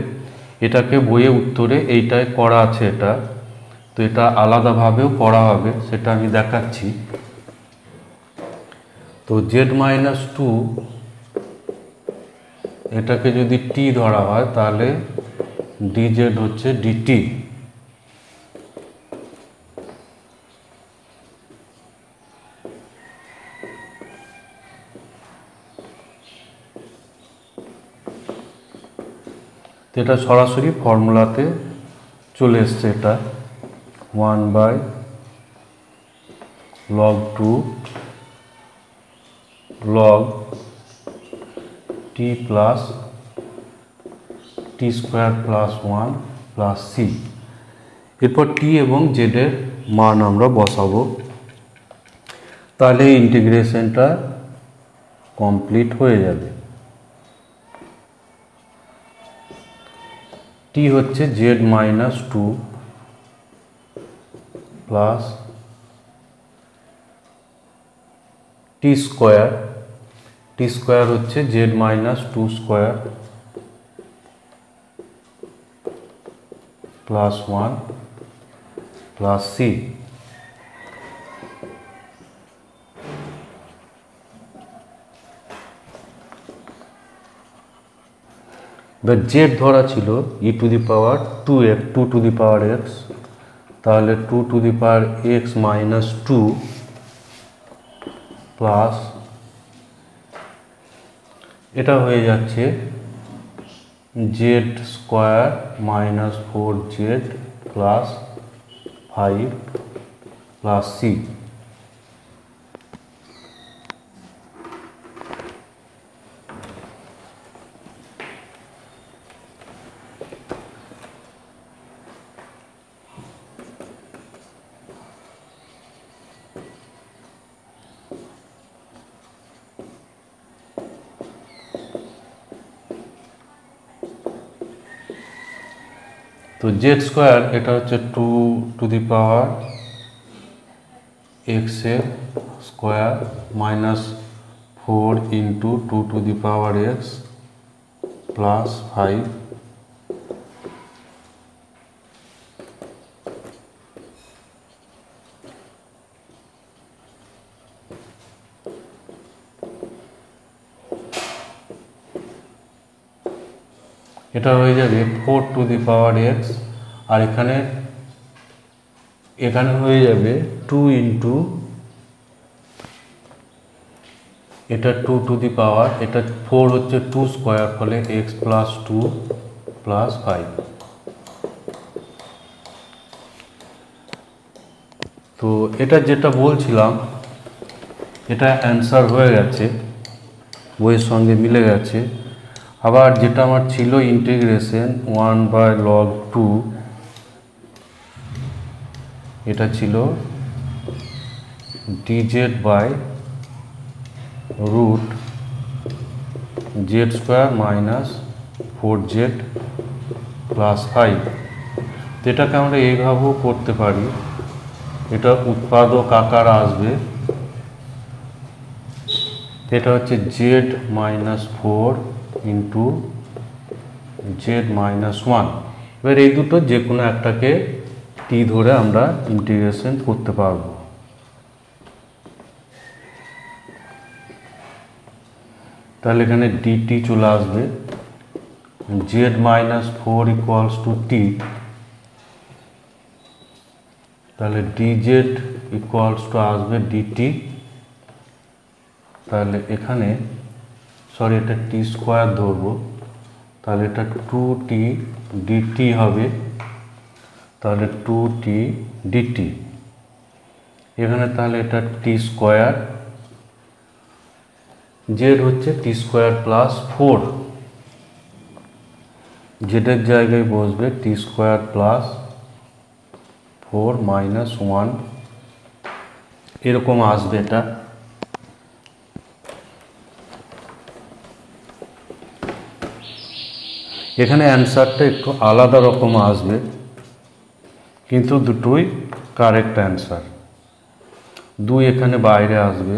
এটাকে বইয়ে উত্তরে এইটাই করা আছে এটা। তো এটা আলাদাভাবেও করা হবে, সেটা আমি দেখাচ্ছি। তো জেড মাইনাস 2 এটাকে যদি টি ধরা হয় তাহলে ডিজেড হচ্ছে ডিটি। এটা সরাসরি ফর্মুলাতে চলে এসছে, এটা 1 by log 2 log T plus T square plus 1 plus C. এরপর টি এবং জেডের মান আমরা বসাবো, তাহলে ইন্টিগ্রেশনটা কমপ্লিট হয়ে যাবে। টি হচ্ছে Z minus 2 plus T square, T square হচ্ছে Z minus 2 square plus 1 plus C. এবার জেড ধরা ছিল E to the power 2x 2 to the power X, তাহলে 2 to the power X minus 2 plus এটা হয়ে যাচ্ছে Z square minus 4z plus 5 plus C. তো Z square এটা হচ্ছে 2 টু দি পাওয়ার এক্স এর square minus 4 into 2 to the power x plus 5। এটা হয়ে যাবে 4 টু দি পাওয়ার এক্স, আর এখানে হয়ে যাবে 2 ইন্টু এটা 2 টু দি পাওয়ার, এটা 4 হচ্ছে 2 স্কোয়ার, ফলে x প্লাস 2 প্লাস 5। তো এটা যেটা বলছিলাম এটা অ্যান্সার হয়ে গেছে, বইয়ের সঙ্গে মিলে গেছে। আবার যেটা আমার ছিল ইন্টিগ্রেশন 1/log2, এটা ছিল dz by root z square minus 4z plus 5। এটাকে আমরা এইভাবেও করতে পারি, এটা উৎপাদক আকার আসবে, এটা হচ্ছে z minus 4 into z minus 1। এবার এই দুটো যে কোনো একটাকে t ধরে আমরা ইন্টিগ্রেশন করতে পারবো। তাহলে এখানে dt চলে আসবে, z minus 4 equals to t, তাহলে dz ইকুয়ালস টু আসবে dt। তাহলে এখানে সরি এটা t স্কোয়ার ধরবো, তাহলে এটা 2t dt হবে, তাহলে 2t dt। এখানে তাহলে এটা t স্কোয়ার, z হচ্ছে t স্কোয়ার প্লাস 4, জেডের জায়গায় বসবে t স্কোয়ার প্লাস 4 মাইনাস 1, এরকম আসবে এটা। এখানে অ্যান্সারটা একটু আলাদা রকম আসবে, কিন্তু দুটোই কারেক্ট অ্যান্সার। 2 এখানে বাইরে আসবে,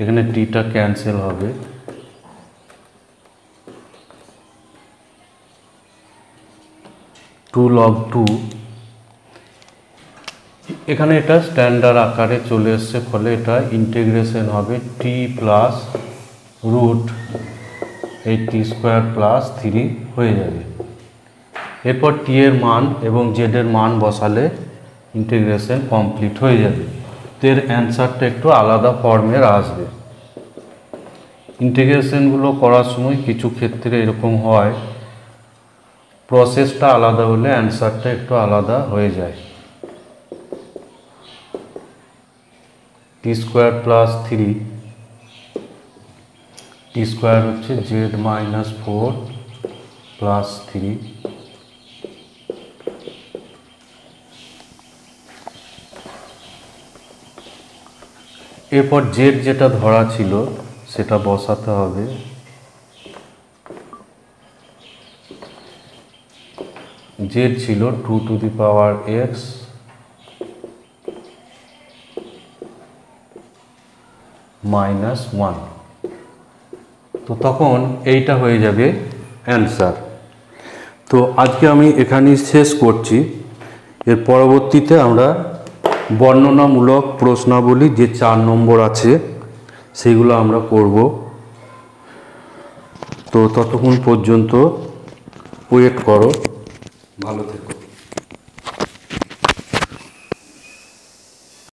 এখানে টিটা ক্যান্সেল হবে, টু লগ 2। এখানে এটা স্ট্যান্ডার্ড আকারে চলে এসছে, ফলে এটা ইন্টিগ্রেশন হবে t প্লাস রুট এই t স্কোয়ার প্লাস 3 হয়ে যাবে। এরপর t এর মান এবং z এর মান বসালে ইন্টিগ্রেশন কমপ্লিট হয়ে যাবে। এর অ্যান্সারটা একটু আলাদা ফর্মের আসবে। ইন্টিগ্রেশনগুলো করার সময় কিছু ক্ষেত্রে এরকম হয়, প্রসেসটা আলাদা হলে অ্যান্সারটা একটু আলাদা হয়ে যায়। t square plus 3, t square হচ্ছে z মাইনাস 4 প্লাস 3, এরপর z যেটা ধরা ছিল সেটা বসাতে হবে। z ছিল 2 to the power x minus 1, তো তখন এইটা হয়ে যাবে অ্যান্সার। তো আজকে আমি এখানেই শেষ করছি। এর পরবর্তীতে আমরা বর্ণনামূলক প্রশ্নাবলী যে 4 নম্বর আছে সেগুলো আমরা করব। তো ততক্ষণ পর্যন্ত ওয়েট করো, ভালো থেকো।